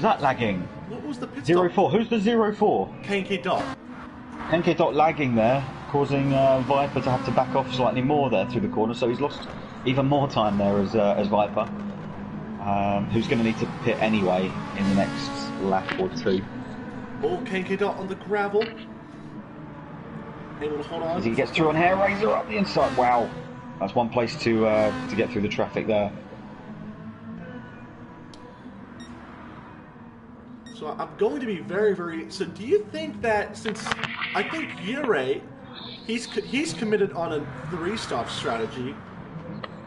that lagging? What was the pit stop? 04. Who's the 04? KNK Dot. KNK Dot lagging there, causing Viper to have to back off slightly more there through the corner, so he's lost even more time there as Viper, who's going to need to pit anyway in the next lap or two. Oh, KNK Dot on the gravel. Able to hold on. As he gets through on Hair Razor up the inside. Wow, that's one place to get through the traffic there. So I'm going to be very, very... So do you think that, since I think Yere, he's committed on a 3-stop strategy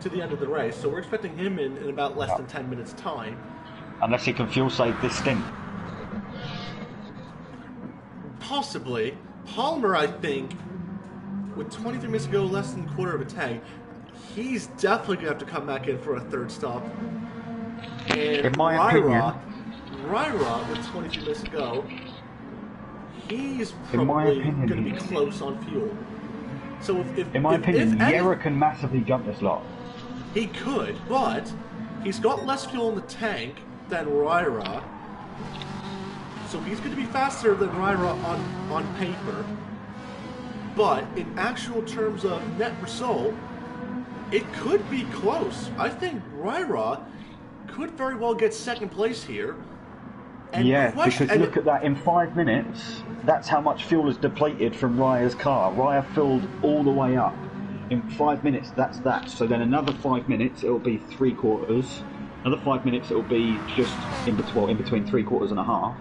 to the end of the race, so we're expecting him in about less than 10 minutes' time. Unless he can fuel save this stint. Possibly. Palmer, I think, with 23 minutes to go, less than a quarter of a tank, he's definitely going to have to come back in for a 3rd stop. And in my opinion... Ryra, with 23 minutes to go, he's probably going to be close on fuel. So in my opinion, Yera can massively jump this lot. He could, but he's got less fuel in the tank than Ryra, so he's going to be faster than Ryra on paper. But in actual terms of net result, it could be close. I think Ryra could very well get 2nd place here. And because look at that, in 5 minutes, that's how much fuel is depleted from Raya's car. Raya filled all the way up. In 5 minutes, that's that. So then another 5 minutes, it'll be 3/4. Another 5 minutes, it'll be just in between 3/4 and a half.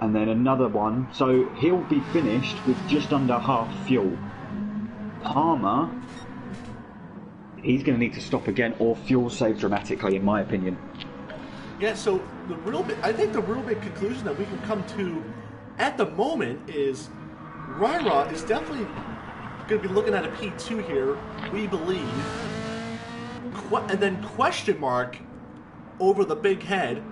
And then another one. So he'll be finished with just under half fuel. Palmer, he's going to need to stop again or fuel save dramatically, in my opinion. Yeah, so I think the real big conclusion that we can come to at the moment is Ryra is definitely going to be looking at a P2 here, we believe. And then question mark over the big head,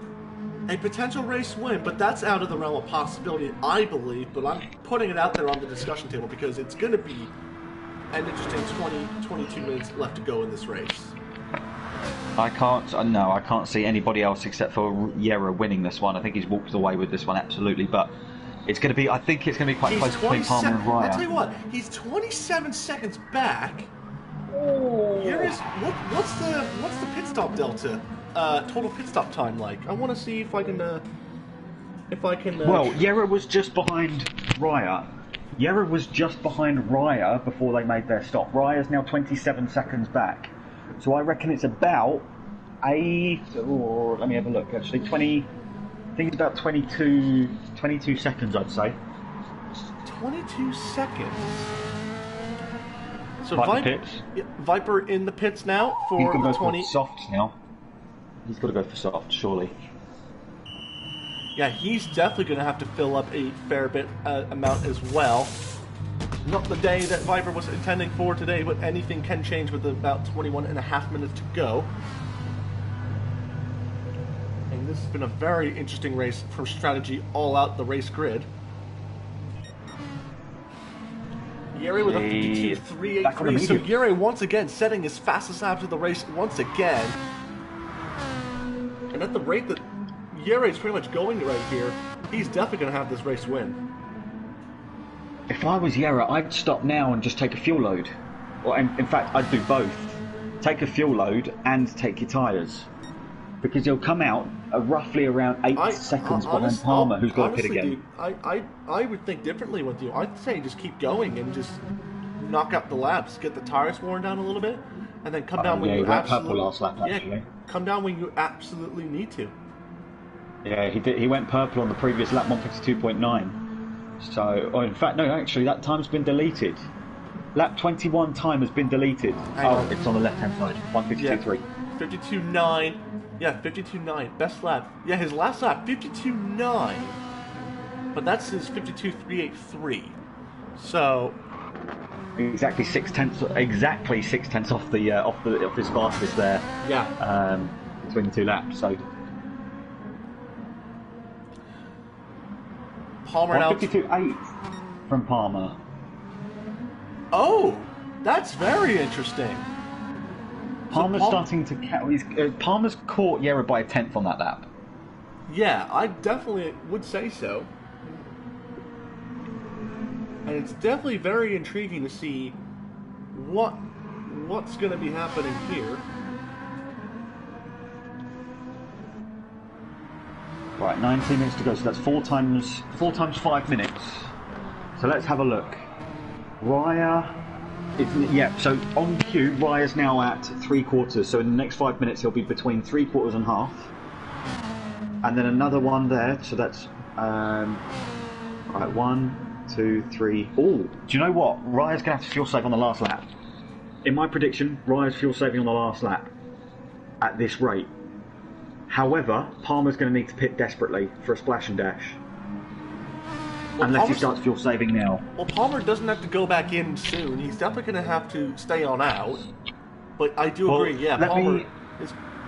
a potential race win, but that's out of the realm of possibility, I believe, but I'm putting it out there on the discussion table because it's going to be an interesting 22 minutes left to go in this race. I can't see anybody else except for Yera winning this one. I think he's walked away with this one, absolutely, but it's going to be, I think it's going to be quite close between Palmer and Raya. I'll tell you what, he's 27 seconds back. What's the pit stop delta? Total pit stop time like? I want to see if I can well, Yera was just behind Raya. Yera was just behind Raya before they made their stop. Raya's now 27 seconds back. So I reckon it's about let me have a look, actually. I think it's about 22 seconds, I'd say. 22 seconds? So Viper in the pits now for He's the go 20. For softs now. He's got to go for soft, surely. Yeah, he's definitely going to have to fill up a fair bit amount as well. Not the day that Viper was intending for today, but anything can change with about 21.5 minutes to go. And this has been a very interesting race from strategy all out the race grid. Yeri with a 52.383, so Yeri once again setting his fastest lap of the race once again. And at the rate that Yeri is pretty much going right here, he's definitely going to have this race win. If I was Yera, I'd stop now and just take a fuel load. Or in fact, I'd do both. Take a fuel load and take your tyres. because he'll come out roughly around 8 seconds behind Palmer, who's got to pit again. Dude, I would think differently with you. I'd say just keep going and just knock out the laps, get the tires worn down a little bit, and then come down when you absolutely. Purple last lap, actually. Yeah, come down when you absolutely need to. Yeah, he did. He went purple on the previous lap, 152.9. So, in fact, no, actually, that time's been deleted. Lap 21 time has been deleted. It's on the left-hand side. 152.3. Yeah, 52.9. Yeah, 52.9. Best lap. Yeah, his last lap, 52.9. But that's his 52.383. So. Exactly 6/10. Exactly 6/10 off his fastest there. Yeah. Between the two laps. So. Palmer now. 152.8 from Palmer. Oh, that's very interesting. Palmer's starting to. Palmer's caught Yera by a 10th on that lap. Yeah, I definitely would say so. And it's definitely very intriguing to see what's going to be happening here. Right, 19 minutes to go, so that's 4 times 5 minutes. So let's have a look. Raya, so on cue, Raya's now at 3/4, so in the next 5 minutes he'll be between 3/4 and half. And then another one there, so that's, right, 1, 2, 3. Oh, do you know what? Raya's going to have to fuel save on the last lap. In my prediction, Raya's fuel saving on the last lap at this rate. However, Palmer's going to need to pit desperately for a splash and dash. Well, unless he starts fuel saving now. Well, Palmer doesn't have to go back in soon. He's definitely going to have to stay on out. But I do agree, yeah,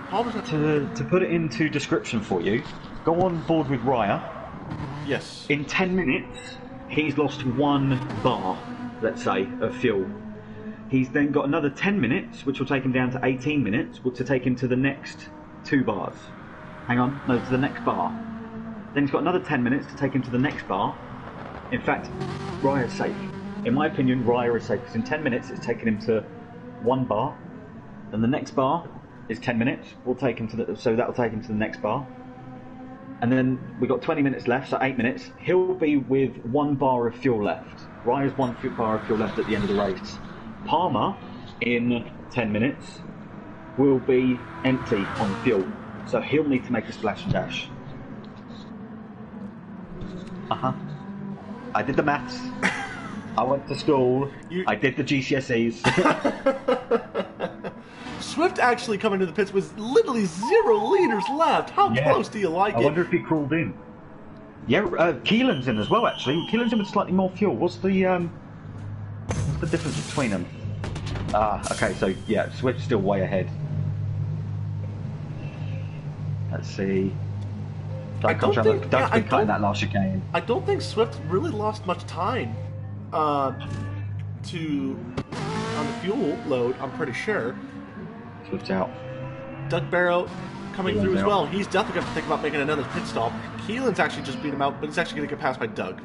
Palmer's to put it into description for you, go on board with Raya. Yes. In 10 minutes, he's lost 1 bar, let's say, of fuel. He's then got another 10 minutes, which will take him down to 18 minutes, which will take him to the next 2 bars. Hang on, no, to the next bar. Then he's got another 10 minutes to take him to the next bar. In fact, Raya's safe. In my opinion, Raya is safe, because in 10 minutes it's taken him to 1 bar. Then the next bar is 10 minutes. We'll take him to so that'll take him to the next bar. And then we've got 20 minutes left, so 8 minutes. He'll be with 1 bar of fuel left. Raya's 1 bar of fuel left at the end of the race. Palmer, in 10 minutes, will be empty on fuel. So he'll need to make a splash and dash. I did the maths. I went to school. I did the GCSEs. Swift actually coming to the pits with literally 0 liters left. How close do you like it? I wonder if he crawled in. Yeah, Keelan's in as well, actually. Keelan's in with slightly more fuel. What's the difference between them? Okay, so yeah, Swift's still way ahead. Let's see. Doug's been cutting that last chicane. I don't think Swift really lost much time on the fuel load, I'm pretty sure. Swift's out. Doug Barrow coming through as well. He's definitely going to think about making another pit stop. Keelan's actually just beat him out, but he's actually going to get passed by Doug.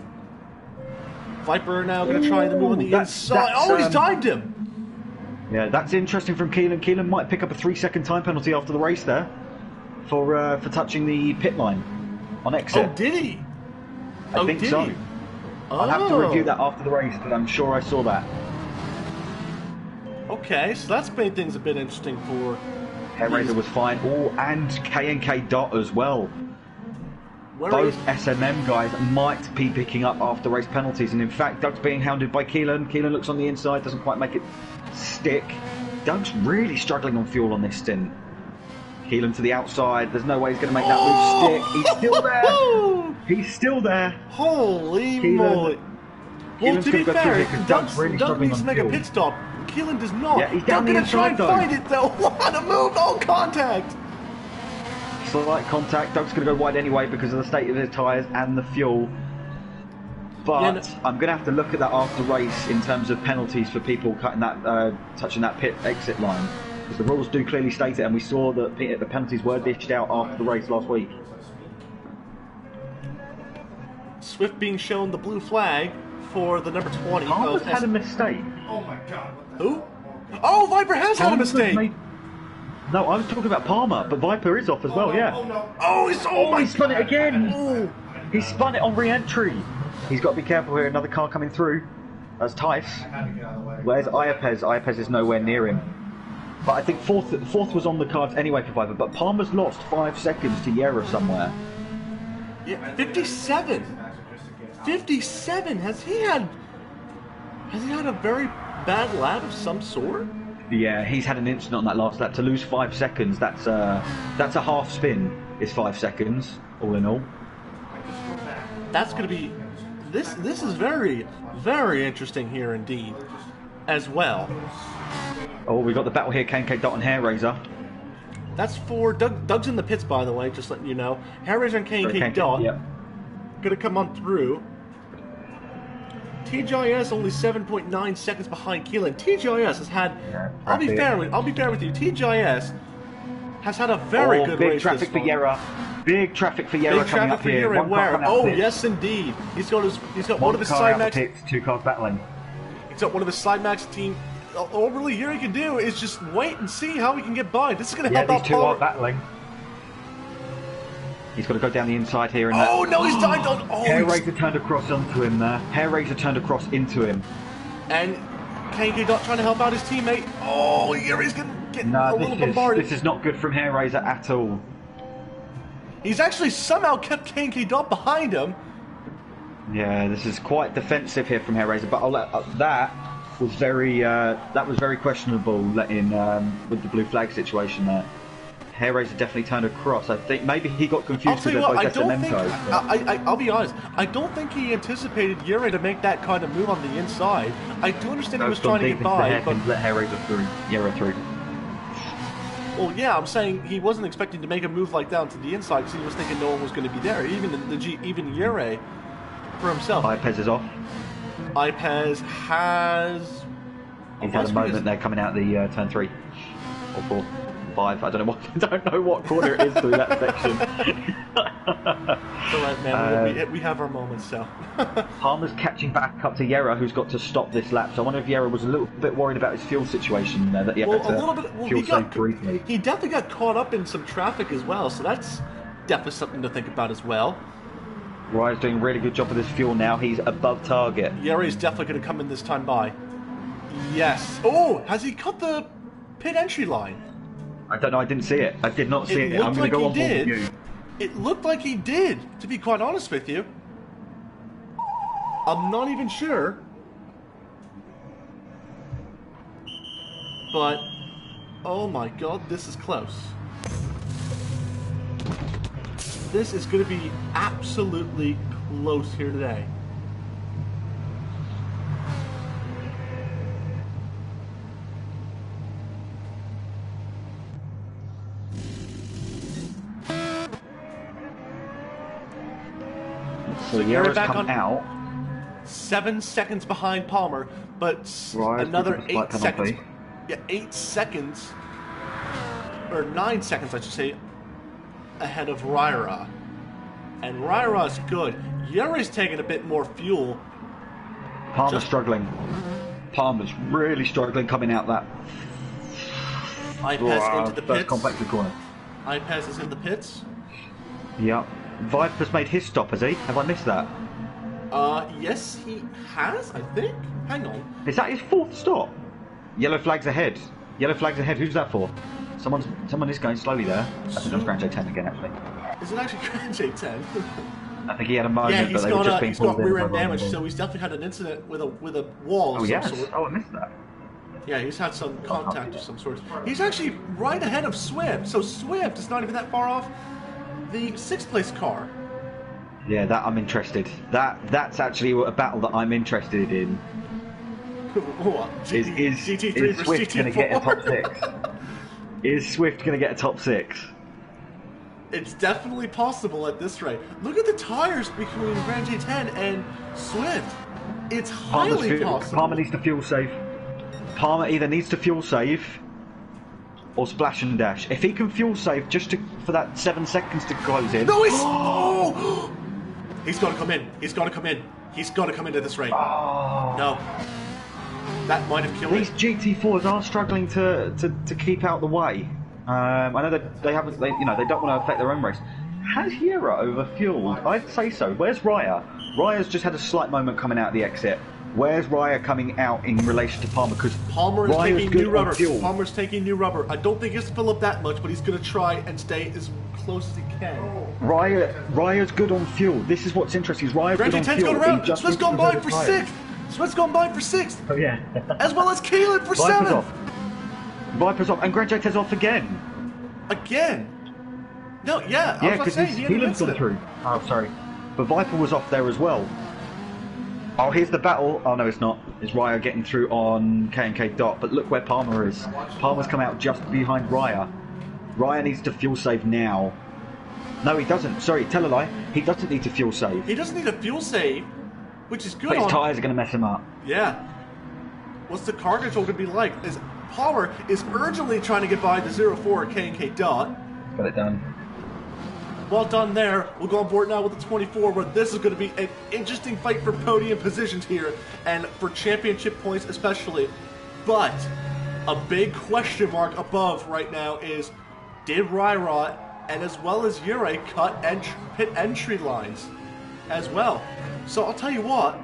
Viper now going to try the move on the inside. He's timed him! Yeah, that's interesting from Keelan. Keelan might pick up a 3-second time penalty after the race there for touching the pit line on exit. Oh, did he? I think so. I'll have to review that after the race, but I'm sure I saw that. Okay, so that's made things a bit interesting for... Hairraiser was fine. Oh, and K&K Dot as well. Both SLM guys might be picking up after race penalties, and in fact, Doug's being hounded by Keelan. Keelan looks on the inside, doesn't quite make it stick. Doug's really struggling on fuel on this stint. Keelan to the outside. There's no way he's going to make that move stick. He's still there. He's still there. Holy moly! Well, to be fair, Doug's really Doug needs to make a pit stop. Keelan does not. Yeah, he's down the inside, though. Doug's going to try and find it, though. What a move! Oh, contact! Slight contact. Doug's going to go wide anyway because of the state of his tyres and the fuel. But I'm going to have to look at that after race in terms of penalties for people cutting that, touching that pit exit line. Because the rules do clearly state it, and we saw that the penalties were dished out after the race last week. Swift being shown the blue flag for the number 20. Palmer's had a mistake. Oh my god. Who? Oh, Viper has had a mistake! No, I was talking about Palmer, but Viper is off as well, yeah. Oh no! Oh, He spun it again! Oh, he spun it on re-entry. He's got to be careful here, another car coming through. That's Tice. I had to get out of the way. Where's Iapez? Iapez is nowhere near him. But I think fourth was on the cards anyway for Viper, but Palmer's lost 5 seconds to Yera somewhere. Yeah, 57. 57. Has he had a very bad lap of some sort? Yeah, he's had an incident on that last lap. To lose 5 seconds, that's a half spin. Is 5 seconds all in all. That's going to be this is very, very interesting here indeed, as well. Oh, we got the battle here, KK Dot and Hair Razor. That's for Doug's in the pits, by the way, just letting you know. Hair Razor and KK Dot yep. going to come on through. TGIS only 7.9 seconds behind Keelan. TGIS has had. I'll be fair with you. TGIS has had a very good big race. Traffic for Yera. Big traffic for Yera coming up here. Oh yes, indeed. He's got one of his side max. 2 cars battling. He's got one of his side max team. All really Yera can do is just wait and see how he can get by. This is going to help out. These 2 are battling. He's got to go down the inside here. And no, he's died on. Oh, Hair Razor turned across onto him there. Hair Razor turned across into him. And KK Dot trying to help out his teammate. Oh, Yeri's getting a little bombarded. This is not good from Hair Razor at all. He's actually somehow kept KK Dot behind him. Yeah, this is quite defensive here from Hair Razor, but I'll let that was very questionable letting with the blue flag situation there. Hair Razor definitely turned across. I think maybe he got confused with both SLM cars. I'll be honest. I don't think he anticipated Yera to make that kind of move on the inside. I do understand he was trying to get by, but let Hair Razor through, Yera through. Well, yeah, I'm saying he wasn't expecting to make a move like down to the inside because he was thinking no one was going to be there. Even even Yera for himself. Iapez is off. Iapez has. He's had a moment there coming out the turn 3 or 4. 5. I don't know what corner it is through that section. So, man, we have our moments, so. Palmer's catching back up to Yera, who's got to stop this lap. So I wonder if Yera was a little bit worried about his fuel situation there, that he had fuel save briefly. He definitely got caught up in some traffic as well, so that's definitely something to think about as well. Ryan's doing a really good job with his fuel now. He's above target. Yera is definitely going to come in this time by. Yes. Oh, has he cut the pit entry line? I don't know. I didn't see it. I did not see it. I'm going to go on board with you. It looked like he did, to be quite honest with you. I'm not even sure. But, oh my god, this is close. This is going to be absolutely close here today. So Yera's come out. 7 seconds behind Palmer, but another 8 seconds. Yeah, 8 seconds, or 9 seconds, I should say, ahead of Ryra. And Ryra's good. Yera's taking a bit more fuel. Palmer's struggling. Palmer's really struggling coming out that. Iapez into the pits. First complex corner. Iapez is in the pits. Yep. Viper's made his stop, has he? Have I missed that? Yes, he has, I think. Hang on. Is that his 4th stop? Yellow flag's ahead. Yellow flag's ahead. Who's that for? Someone is going slowly there. I think that was Grand J10 again, actually. Is it actually Grand J10? I think he had a moment, yeah, but they were just being pulled in. He's got rear end damage, so he's definitely had an incident with a wall of some sort. Oh, I missed that. Yeah, he's had some contact of some sort. He's actually right ahead of Swift, so Swift is not even that far off the 6th place car. Yeah, that I'm interested. That's actually a battle that I'm interested in. What? Is Swift going to get a top 6? Is Swift going to get a top 6? It's definitely possible at this rate. Look at the tires between Grand J10 and Swift. It's highly possible. Palmer needs to fuel save. Palmer either needs to fuel save or splash and dash. If he can fuel save just for that 7 seconds to close in. No, he's got to come in. He's got to come in. He's got to come into this rate. Oh. No. That might have killed These GT4s are struggling to keep out the way. I know that they haven't. They don't want to affect their own race. Has Yura overfueled? I'd say so. Where's Raya? Raya's just had a slight moment coming out of the exit. Where's Raya coming out in relation to Palmer? Because Palmer is Raya's taking good new rubber. on fuel. Palmer's taking new rubber. I don't think he's fill up that much, but he's going to try and stay as close as he can. Raya's good on fuel. This is what's interesting. Is Raya's good on fuel. Going around. Smith's gone by for 6th. Smith's gone by for 6th. Oh yeah. As well as Keelan for 7th. Viper's off, and Grand J10's off again. Again? No, yeah. Yeah, because Keelan's gone through. Oh, sorry. But Viper was off there as well. Oh, here's the battle. Oh, no, it's not. It's Raya getting through on K&K Dot. But look where Palmer is. Palmer's come out just behind Raya. Raya needs to fuel save now. No, he doesn't. Sorry, tell a lie. He doesn't need to fuel save. He doesn't need a fuel save, which is good. But his tyres are going to mess him up. Yeah. What's the car control going to be like? As Palmer is urgently trying to get by the 04 at K&K Dot. Got it done. Well done there. We'll go on board now with the 24, where this is going to be an interesting fight for podium positions here, and for championship points especially. But a big question mark above right now is, did Ryrot and as well as Ure cut pit entry lines as well? So I'll tell you what,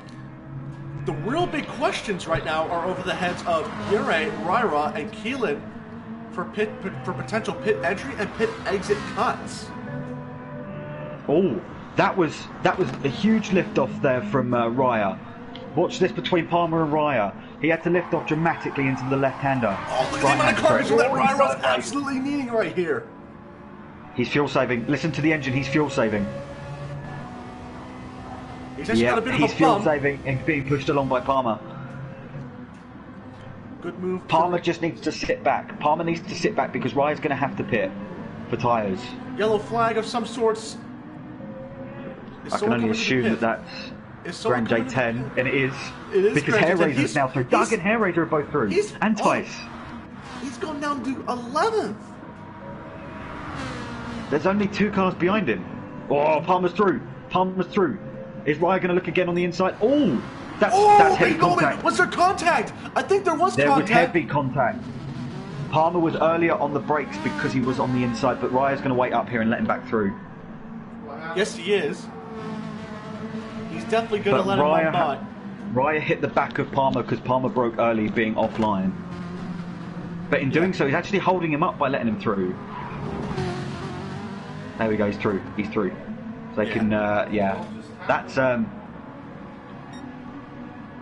the real big questions right now are over the heads of Ure, Ryrot, and Keelan for potential pit entry and pit exit cuts. Oh, that was a huge lift off there from Raya. Watch this between Palmer and Raya. He had to lift off dramatically into the left-hander. Oh, look at the amount of car control that Ryrot's absolutely needing right here. He's fuel saving. Listen to the engine. He's fuel saving. He's actually got a bit of a he's fuel bump. saving and being pushed along by Palmer. Good move. Palmer just needs to sit back. Palmer needs to sit back because Raya's going to have to pit for tyres. Yellow flag of some sorts. I can only assume that that's Grand J10, and it is. It is because Hair Razor is now through. Doug and Hair Razor are both through. And Tice. He's gone down to 11th. There's only 2 cars behind him. Oh, Palmer's through. Palmer's through. Is Raya going to look again on the inside? Oh, that's heavy contact. Was there contact? I think there was contact. There was heavy contact. Palmer was earlier on the brakes because he was on the inside, but Raya's going to wait up here and let him back through. Yes, he is. He's definitely going to let him run by. Raya hit the back of Palmer because Palmer broke early, being offline. But in doing so, he's actually holding him up by letting him through. There we go, he's through. He's through. So they can, that's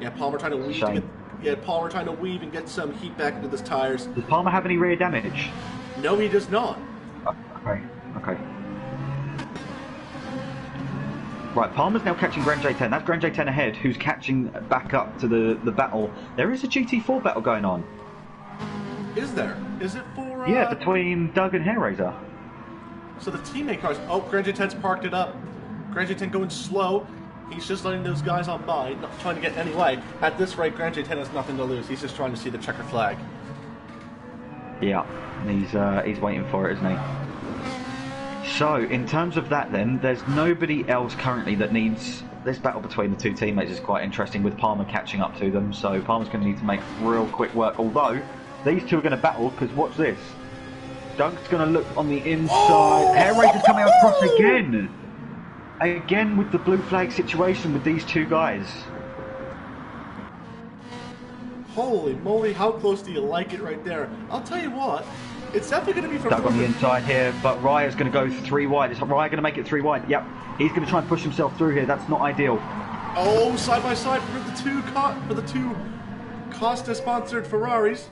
Yeah, Palmer trying to weave. Palmer trying to weave and get some heat back into his tires. Does Palmer have any rear damage? No, he does not. Okay. Right, Palmer's now catching Grand J10. That's Grand J10 ahead, who's catching back up to the battle. There is a GT4 battle going on. Is there? Is it for... Yeah, between Doug and Hair Razor. So the teammate cars... Oh, Grand J10's parked it up. Grand J10 going slow. He's just letting those guys on by, not trying to get any way. At this rate, Grand J10 has nothing to lose. He's just trying to see the checker flag. Yeah, he's waiting for it, isn't he? So, in terms of that then, there's nobody else currently that needs... This battle between the 2 teammates is quite interesting, with Palmer catching up to them, so Palmer's going to need to make real quick work, although these 2 are going to battle, because watch this. Doug's going to look on the inside. Hair Razor's coming out across again! Again with the blue flag situation with these 2 guys. Holy moly, how close do you like it right there? I'll tell you what, it's definitely going to be from... Doug on the inside here, but Raya's going to go 3 wide. Is Raya going to make it 3 wide? Yep. He's going to try and push himself through here. That's not ideal. Oh, side by side for the two Costa-sponsored Ferraris.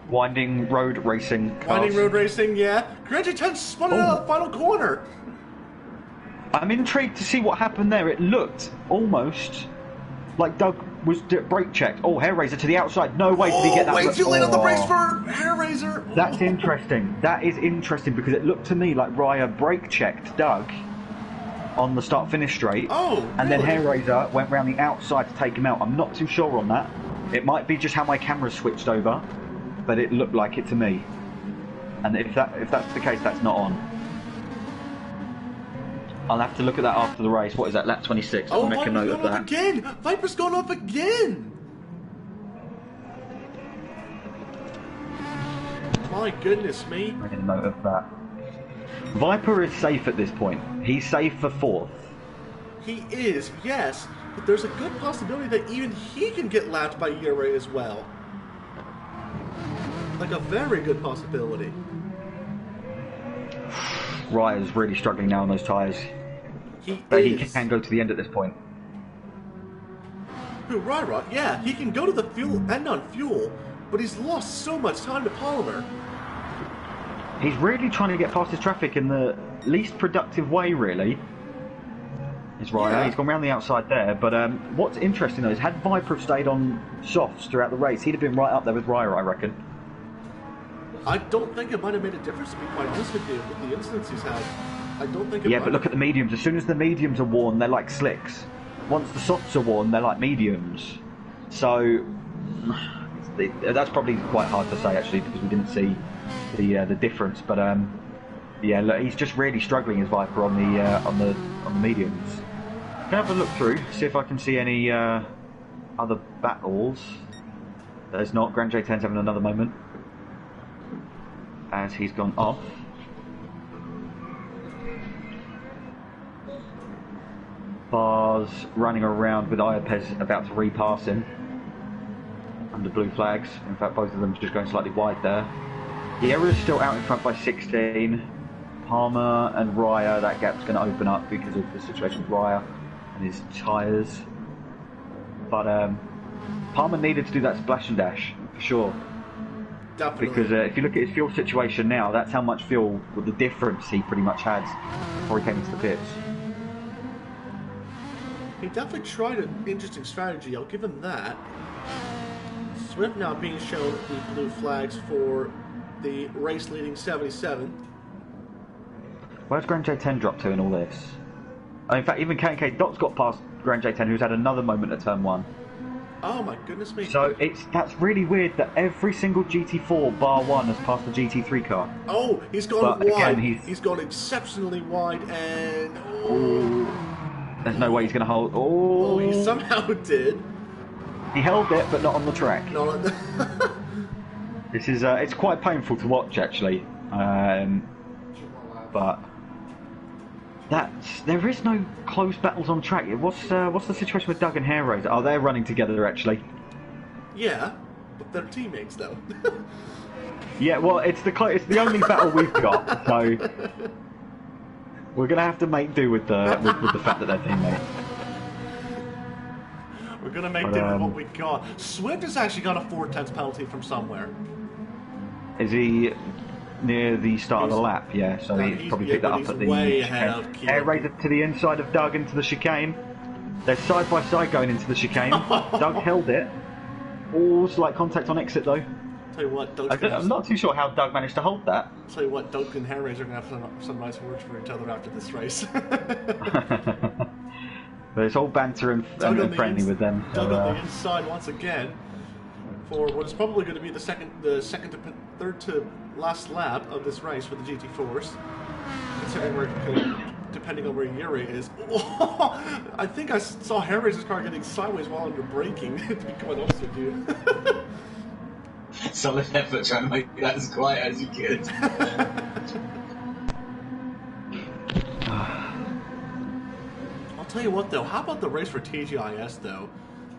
Winding road racing cars. Winding road racing, yeah. Grand J10 spun it out of the final corner. I'm intrigued to see what happened there. It looked almost like Doug was brake checked. Oh, Hair Razor to the outside. No way did he get that. Way too late on the brakes for Hair Razor. That's interesting. That is interesting because it looked to me like Raya brake checked Doug on the start-finish straight. Oh, really? And then Hair Razor went round the outside to take him out. I'm not too sure on that. It might be just how my camera switched over, but it looked like it to me. And if that's the case, that's not on. I'll have to look at that after the race. What is that? Lap 26. I'll make a note of that. Again! Viper's gone up again! Come My goodness me. Making a note of that. Viper is safe at this point. He's safe for 4th. He is, yes, but there's a good possibility that even he can get lapped by Yuri as well. Like a very good possibility. Raya's really struggling now on those tyres. He can go to the end at this point. Who, Ryra? Yeah, he can go to the end on fuel, but he's lost so much time to Polymer. He's really trying to get past his traffic in the least productive way, really. Is Raya. Yeah. He's gone round the outside there, but what's interesting though is had Viper have stayed on softs throughout the race, he'd have been right up there with Raya, I reckon. I don't think it might have made a difference, to be quite honest with you, with the incidents he's had. I don't think it Yeah, might but look at the mediums. As soon as the mediums are worn, they're like slicks. Once the softs are worn, they're like mediums. So that's probably quite hard to say actually, because we didn't see the difference. But yeah, look, he's just really struggling as Viper on the mediums. Can I have a look through, see if I can see any other battles. There's not. Grand J10's having another moment as he's gone off. Bars running around with Iapez about to repass him under blue flags. In fact, both of them just going slightly wide there. Guerra's still out in front by 16. Palmer and Raya, that gap's going to open up because of the situation with Raya and his tyres. But Palmer needed to do that splash and dash for sure. Definitely. Because if you look at his fuel situation now, that's how much fuel, with the difference he pretty much had before he came into the pits. He definitely tried an interesting strategy, I'll give him that. Swift now being shown the blue flags for the race leading 77. Where's Grand J10 dropped to in all this? Oh, in fact, even K&K Dot's got past Grand J10, who's had another moment at turn 1. Oh my goodness me. So that's really weird that every single GT4 bar 1 has passed the GT3 car. Oh, he's gone But wide. again, he's gone exceptionally wide and... Ooh. There's no way he's going to hold... Oh, he somehow did. He held it, but not on the track. Not on the... This is... it's quite painful to watch, actually. But... There is no close battles on track. What's the situation with Doug and Hair Razor? Oh, they're running together actually. Yeah, but they're teammates though. Yeah, well, it's the only battle we've got, so we're gonna have to make do with the fact that they're teammates. We're gonna make do with what we got. Swift has actually got a 4/10 penalty from somewhere. Is he near the start of the lap? Yeah, so he's probably picked that up at the chicane. Hair Razor to the inside of Doug into the chicane. They're side by side going into the chicane. Doug held it. All slight contact on exit though. Tell you what, I'm not too sure how Doug managed to hold that. Tell you what, Doug and Hair Razor are gonna have some nice words for each other after this race. But it's all banter and friendly with them. Doug on the inside once again for what is probably going to be the second to third to last lap of this race for the GT4s. Depending on where Yuri is. Oh, I think I saw Hair Razor's car getting sideways while under braking, to be quite honest with you. Solid effort trying to make that as quiet as you could. I'll tell you what though, how about the race for TGIS though?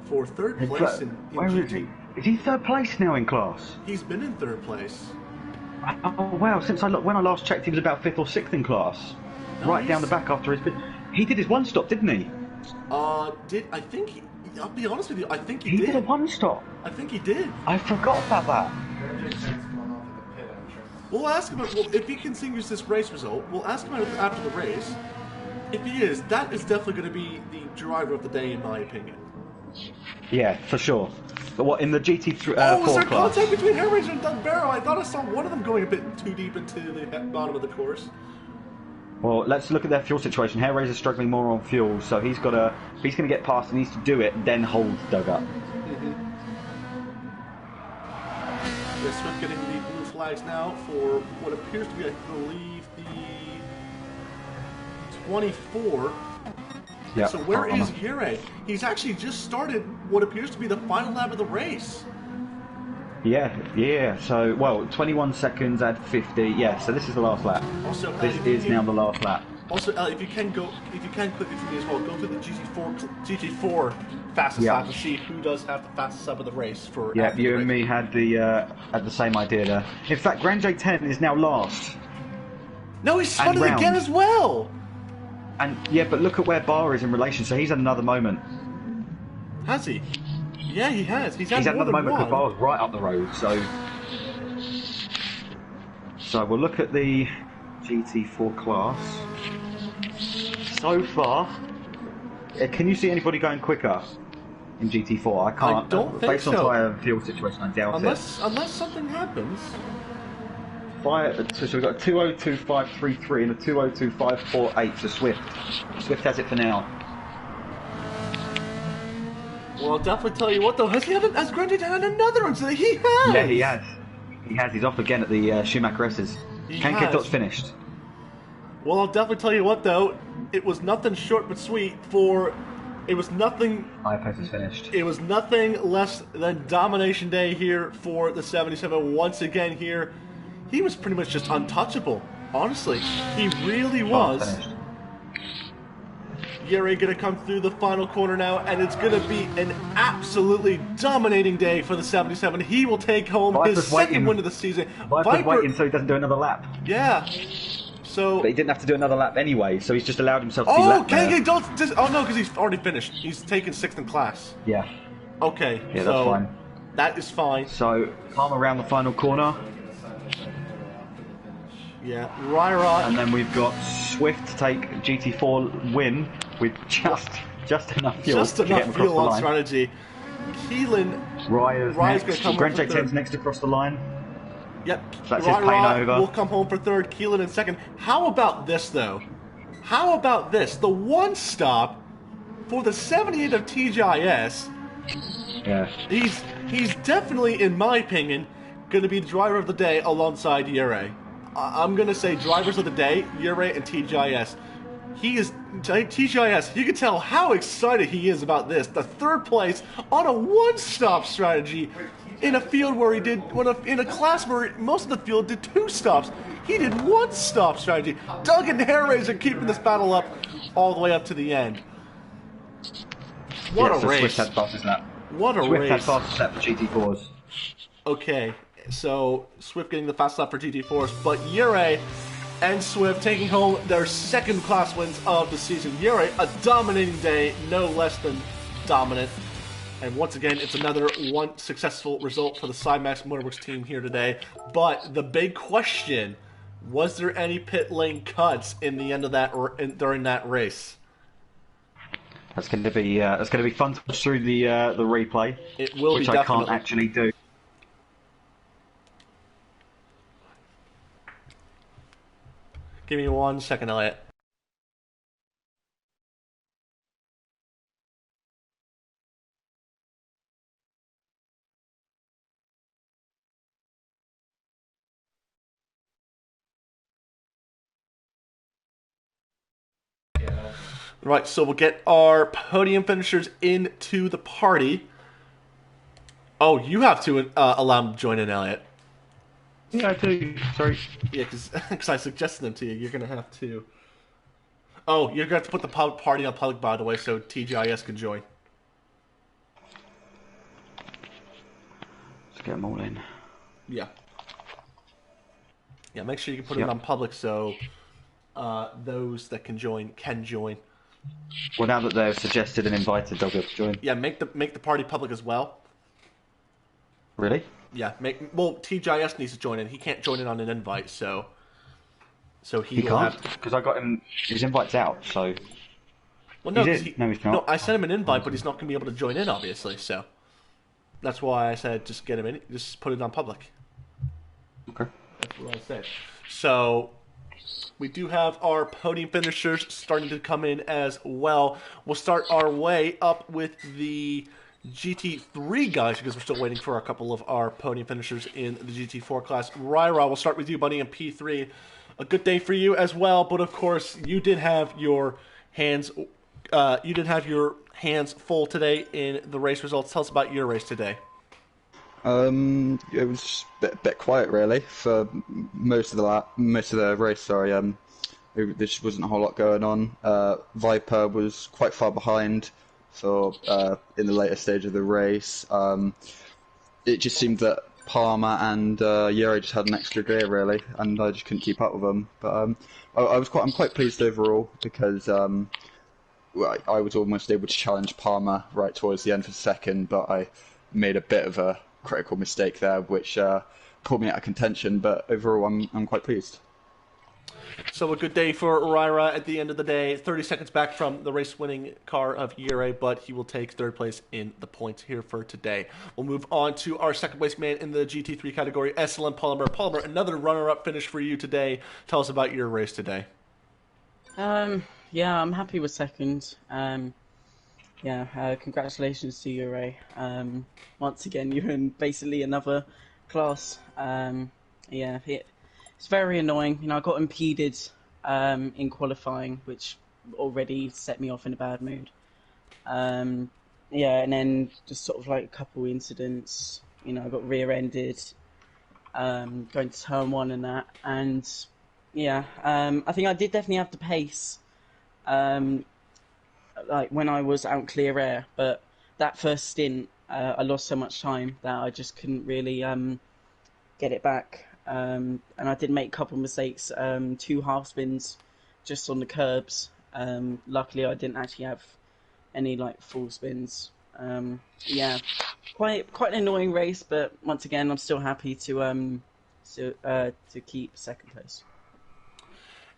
For third place in where GT. is he? Is he third place now in class? He's been in third place. Oh wow! When I last checked, he was about 5th or 6th in class. No, right down the back after his bit. He did his one stop, didn't he? I'll be honest with you, I think he did. He did a one stop. I think he did. I forgot about that. We'll ask him if he continues this race result. We'll ask him after the race. If he is, that is definitely going to be the driver of the day, in my opinion. Yeah, for sure. But what in the GT4 was there class? contact between Hair Razor and Doug Barrow? I thought I saw one of them going a bit too deep into the bottom of the course. Well, let's look at their fuel situation. Hair Razor's struggling more on fuel, so he's going to get past, he needs to do it, then hold Doug up. Yes, Swift getting the blue flags now for what appears to be, I believe, the 24. Yeah. So where is Yuri? He's actually just started what appears to be the final lap of the race. Yeah. So, well, 21 seconds at 50. Yeah, so this is the last lap. Also, This is now the last lap. Also, if you can quickly for me as well, go to the GT4 fastest lap to see who does have the fastest lap of the race for. Yeah, you and me had the same idea there. In fact, Grand J10 is now last. No, he's spun it again as well. And yeah, but look at where Barr is in relation. So he's had another moment. Has he? Yeah, he has. He's had another moment because Barr's right up the road. So we'll look at the GT4 class. So far, can you see anybody going quicker in GT4? I can't. I don't think based on tyre fuel situation, I doubt unless something happens. So we've got a 202.533 and a 202.548 for Swift. Swift has it for now. Well, I'll definitely tell you what though. Has Grundy had another one? So he has. Yeah, he has. He has. He's off again at the Schumacher S's. Kankadot's finished. Well, I'll definitely tell you what though. It was nothing short but sweet for. It was nothing. Ipace is finished. It was nothing less than domination day here for the 77. Once again here, he was pretty much just untouchable. Honestly, he really was. Yuri gonna come through the final corner now, and it's gonna be an absolutely dominating day for the 77. He will take home his second win of the season. Viper's waiting so he doesn't do another lap. Yeah. So, but he didn't have to do another lap anyway, so he's just allowed himself to be lap no, because he's already finished. He's taken 6th in class. Yeah. Okay. Yeah, that's fine. That is fine. So, calm around the final corner. Yeah, Ryra. And then we've got Swift to take GT4 win with just enough fuel. Just enough fuel on strategy. Keelan. Ryer's going to come Grand J10's next across the line. Yep. So that's his pain over. Will come home for 3rd, Keelan in 2nd. How about this, though? How about this? The one stop for the 78 of TGIS. Yeah. He's definitely, in my opinion, going to be the driver of the day alongside Yuri. I'm going to say drivers of the day, Yuri and TGIS. He is TGIS. You can tell how excited he is about this. The 3rd place on a one-stop strategy in a field where he did, in a class where most of the field did 2 stops. He did one-stop strategy. Doug and Hairraiser keeping this battle up all the way up to the end. What a race! Swift had fastest lap. What a race! Swift had fastest lap for GT4s. Okay, so Swift getting the fast lap for GT4s, but Yuri and Swift taking home their 2nd class wins of the season. Yuri, a dominating day, no less than dominant. And once again, it's another one successful result for the Cymax Motorworks team here today. But the big question, was there any pit lane cuts in the end of that during that race? That's going to be fun to watch through the replay. It will which be, I can't actually do. Give me 1 second, Elliot. Right, so we'll get our podium finishers into the party. Oh, you have to allow them to join in, Elliot. Yeah, I do. Sorry. Yeah, because I suggested them to you. You're going to have to... Oh, you're going to have to put the party on public, by the way, so TGIS can join. Let's get them all in. Yeah. Yeah, make sure you can put it on public so those that can join can join. Well, now that they're suggested and invited, they'll be able to join. Yeah, make the party public as well. Really? Yeah, well, TGIS needs to join in. He can't join in on an invite, so he can't, because I got him. His invite's out, so. Well, no, no, he's not. No, I sent him an invite, but he's not going to be able to join in, obviously. So that's why I said just get him in, just put it on public. Okay. That's what I said. So we do have our podium finishers starting to come in as well. We'll start our way up with the GT3 guys because we're still waiting for a couple of our podium finishers in the GT4 class. Ryra, we'll start with you, buddy, in P3. A good day for you as well, but of course you did have your hands full today in the race results. Tell us about your race today. It was a bit quiet really for most of the race. Sorry, there just wasn't a whole lot going on. Viper was quite far behind, so in the later stage of the race, it just seemed that Palmer and Yuri just had an extra gear really, and I just couldn't keep up with them. But I'm quite pleased overall because well, I was almost able to challenge Palmer right towards the end for second, but I made a bit of a critical mistake there, which pulled me out of contention. But overall, I'm quite pleased. So a good day for Ryra at the end of the day. 30 seconds back from the race-winning car of Yure, but he will take third place in the points here for today. We'll move on to our second place man in the GT3 category, SLM Palmer. Palmer, another runner-up finish for you today. Tell us about your race today. Yeah, I'm happy with second. Congratulations to you, Ray. Once again, you're in basically another class. It's very annoying. You know, I got impeded in qualifying, which already set me off in a bad mood. And then just sort of like a couple incidents. You know, I got rear-ended going to turn one and that. And I think I did definitely have the pace. Like when I was out clear air, but that first stint, I lost so much time that I just couldn't really get it back. And I did make a couple of mistakes, 2 half spins just on the curbs. Luckily, I didn't actually have any like full spins. Quite an annoying race, but once again, I'm still happy to keep second place.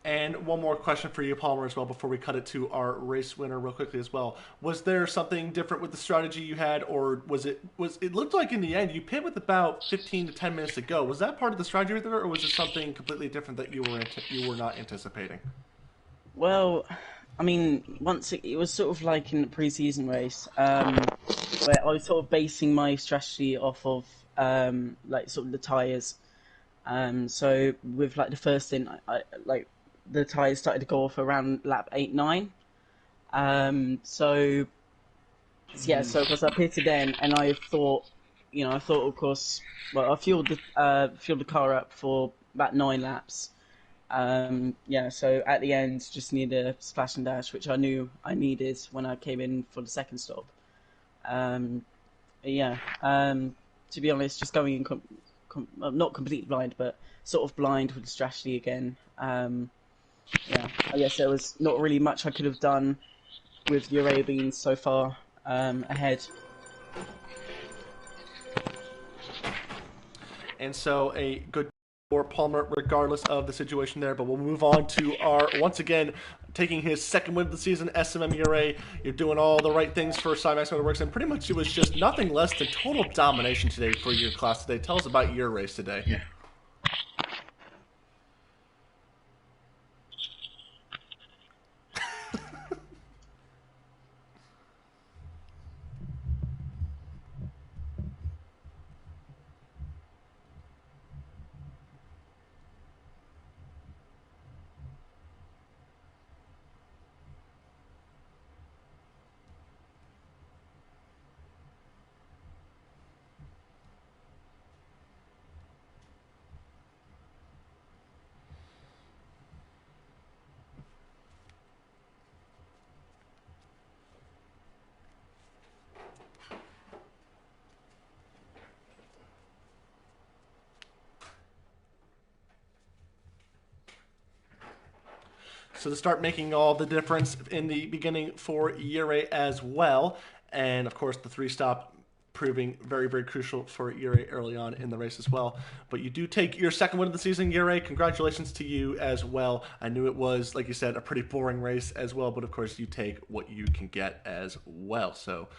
And one more question for you, Palmer, as well, before we cut it to our race winner real quickly as well. Was there something different with the strategy you had, or it looked like in the end you pit with about 15 to 10 minutes to go. Was that part of the strategy there, or was it something completely different that you were not anticipating? Well, I mean, once it was sort of like in the pre-season race, where I was sort of basing my strategy off of like sort of the tyres. So with like the first thing, I like the tyres started to go off around lap 8-9. So of course I pitted then, and I thought of course, well, I fueled the car up for about 9 laps. So at the end, just needed a splash and dash, which I knew I needed when I came in for the second stop. To be honest, just going in not completely blind, but sort of blind with the strategy again. I guess there was not really much I could have done with Ure being so far ahead. And so a good for Palmer regardless of the situation there, but we'll move on to our, once again, taking his second win of the season, SMM Ure. You're doing all the right things for Cymax Motorworks, and pretty much it was just nothing less than total domination today for your class today. Tell us about your race today. Yeah. So to start making all the difference in the beginning for Ure as well, and of course the 3-stop proving very, very crucial for Ure early on in the race as well. But you do take your second win of the season, Ure. Congratulations to you as well. I knew it was, like you said, a pretty boring race as well, but of course you take what you can get as well. So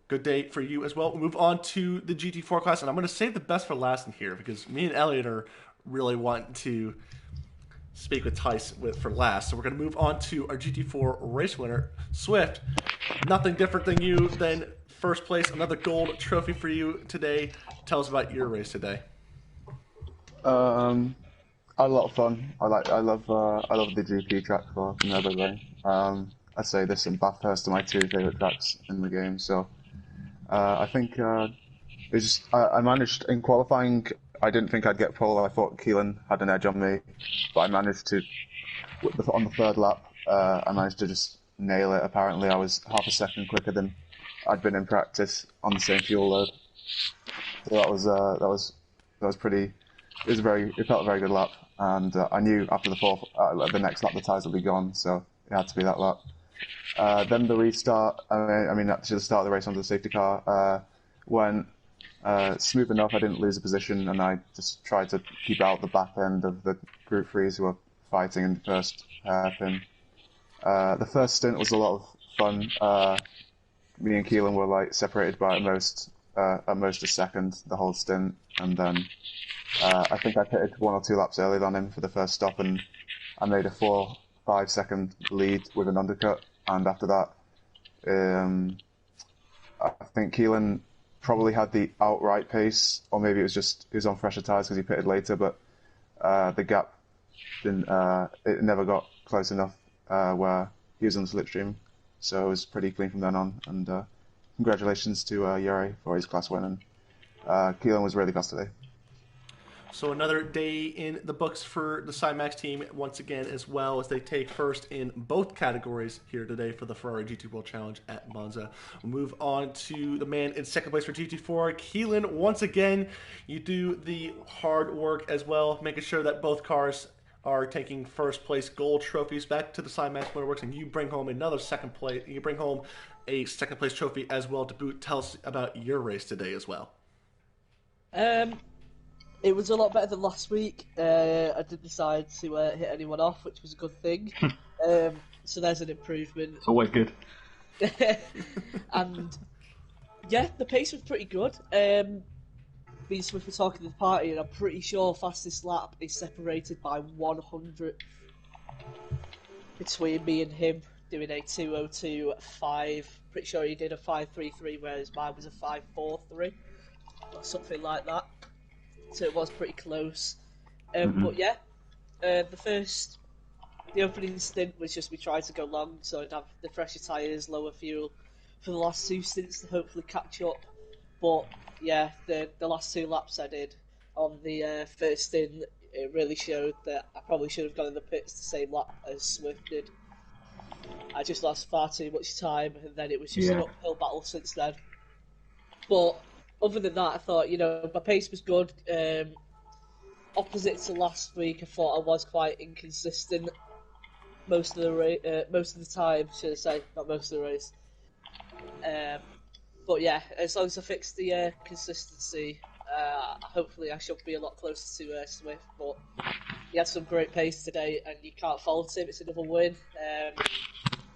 good day for you as well. We'll move on to the GT4 class, and I'm going to save the best for last in here because me and Elliot are really wanting to speak with Tice for last. So we're going to move on to our GT4 race winner, Swift. Nothing different than you than first place. Another gold trophy for you today. Tell us about your race today. I had a lot of fun. I love the GP track for Nurburgring. I'd say this and Bathurst are my 2 favourite tracks in the game. So I think It's just, I managed in qualifying. I didn't think I'd get pole. I thought Keelan had an edge on me, but I managed to on the third lap. I managed to just nail it. Apparently, I was half a second quicker than I'd been in practice on the same fuel load. So that was pretty. It felt a very good lap, and I knew after the next lap the tyres would be gone, so it had to be that lap. Then the restart. Actually the start of the race onto the safety car went smooth enough. I didn't lose a position, and I just tried to keep out the back end of the Group 3s who were fighting in the first hairpin. The first stint was a lot of fun. Me and Keelan were like separated by at most a second the whole stint, and then I think I pitted 1 or 2 laps earlier than him for the first stop, and I made a 4-5 second lead with an undercut. And after that, I think Keelan probably had the outright pace, or maybe he was on fresher tyres because he pitted later, but the gap it never got close enough where he was on the slipstream, so it was pretty clean from then on. And congratulations to Yuri for his class win, and Keelan was really fast today. So another day in the books for the Cymax team once again, as well as they take first in both categories here today for the Ferrari GT World Challenge at Monza. We'll move on to the man in second place for GT4, Keelan. Once again, you do the hard work as well, making sure that both cars are taking first place gold trophies back to the Cymax Motorworks, and you bring home another second place. You bring home a second place trophy as well to boot. Tell us about your race today as well. It was a lot better than last week. I didn't decide to hit anyone off, which was a good thing. So there's an improvement. It's always good. And yeah, the pace was pretty good. Me and Swift were talking to the party, and I'm pretty sure fastest lap is separated by 100 between me and him, doing a 2:02.5. Pretty sure he did a 5:33, whereas mine was a 5:43 or something like that. So it was pretty close. But yeah, the opening stint was just we tried to go long, so I'd have the fresher tyres, lower fuel for the last 2 stints to hopefully catch up. But yeah, the last 2 laps I did on the first stint, it really showed that I probably should have gone in the pits the same lap as Swift did. I just lost far too much time, and then it was just an uphill battle since then. But other than that, I thought, my pace was good. Opposite to last week, I thought I was quite inconsistent most of the time, should I say, not most of the race. But yeah, as long as I fix the consistency, hopefully I should be a lot closer to Swift. But he had some great pace today, and you can't fault him. It's another win.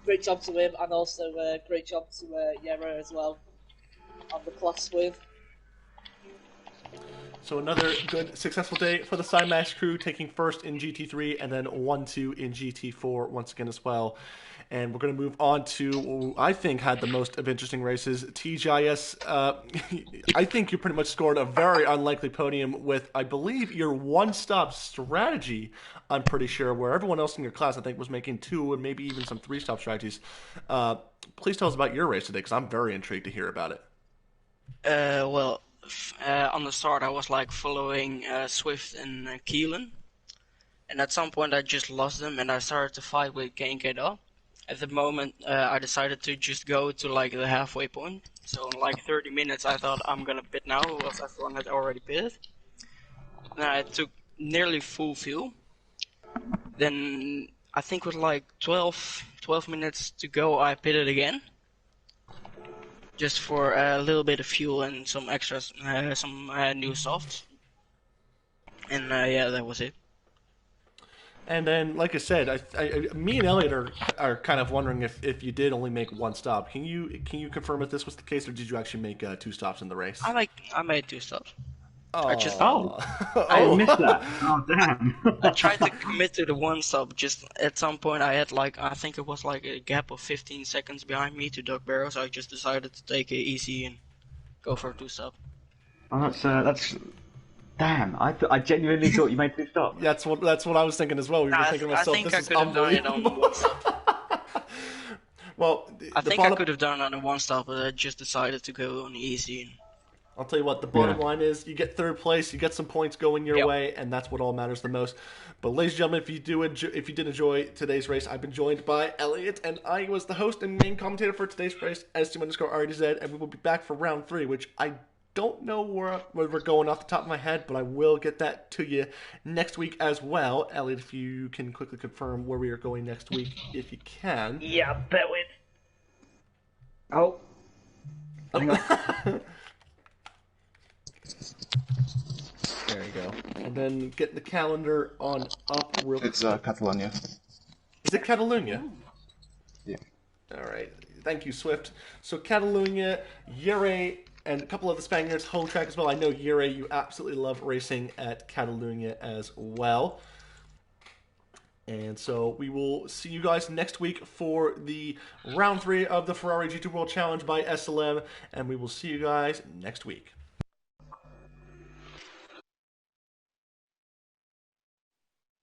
Great job to him, and also great job to Yera as well on the class win. So another good, successful day for the Cymax crew, taking first in GT3 and then 1-2 in GT4 once again as well. And we're going to move on to who I think had the most of interesting races, TGIS. I think you pretty much scored a very unlikely podium with, I believe, your one-stop strategy, I'm pretty sure, where everyone else in your class, I think, was making 2 and maybe even some 3-stop strategies. Please tell us about your race today, because I'm very intrigued to hear about it. On the start I was following Swift and Keelan, and at some point I just lost them and I started to fight with K&K. At the moment I decided to just go to the halfway point, so in 30 minutes I thought I'm gonna pit now, because everyone had already pitted. And I took nearly full fuel. Then I think with 12 minutes to go I pitted again, just for a little bit of fuel and some extras, some new softs. And yeah, that was it. And then, like I said, me and Elliot are kind of wondering if you did only make 1 stop. Can you confirm if this was the case, or did you actually make 2 stops in the race? I made 2 stops. Oh. I missed that. Oh, damn. I tried to commit to the 1 stop. Just at some point, I had I think it was a gap of 15 seconds behind me to Doug Barrow, so I just decided to take it easy and go for a 2 stop. Oh, that's. Damn, I genuinely thought you made 2 stops. That's what I was thinking as well. We were thinking to myself, this is unbelievable. Well, I think I could have done it on a 1 stop, but I just decided to go on easy. I'll tell you what, the bottom line is you get third place, you get some points going your way, and that's what all matters the most. But ladies and gentlemen, if you did enjoy today's race, I've been joined by Elliot, and I was the host and main commentator for today's race, STM_RDZ, and we will be back for round 3, which I don't know where we're going off the top of my head, but I will get that to you next week as well. Elliot, if you can quickly confirm where we are going next week, if you can. Yeah, bet with. Oh. Hang on. There you go. And then get the calendar on up real quick. It's Catalonia. Is it Catalonia? Yeah. All right. Thank you, Swift. So Catalonia, Yere, and a couple of the Spaniards home track as well. I know Yere, you absolutely love racing at Catalonia as well. And so we will see you guys next week for the round 3 of the Ferrari GT World Challenge by SLM, and we will see you guys next week.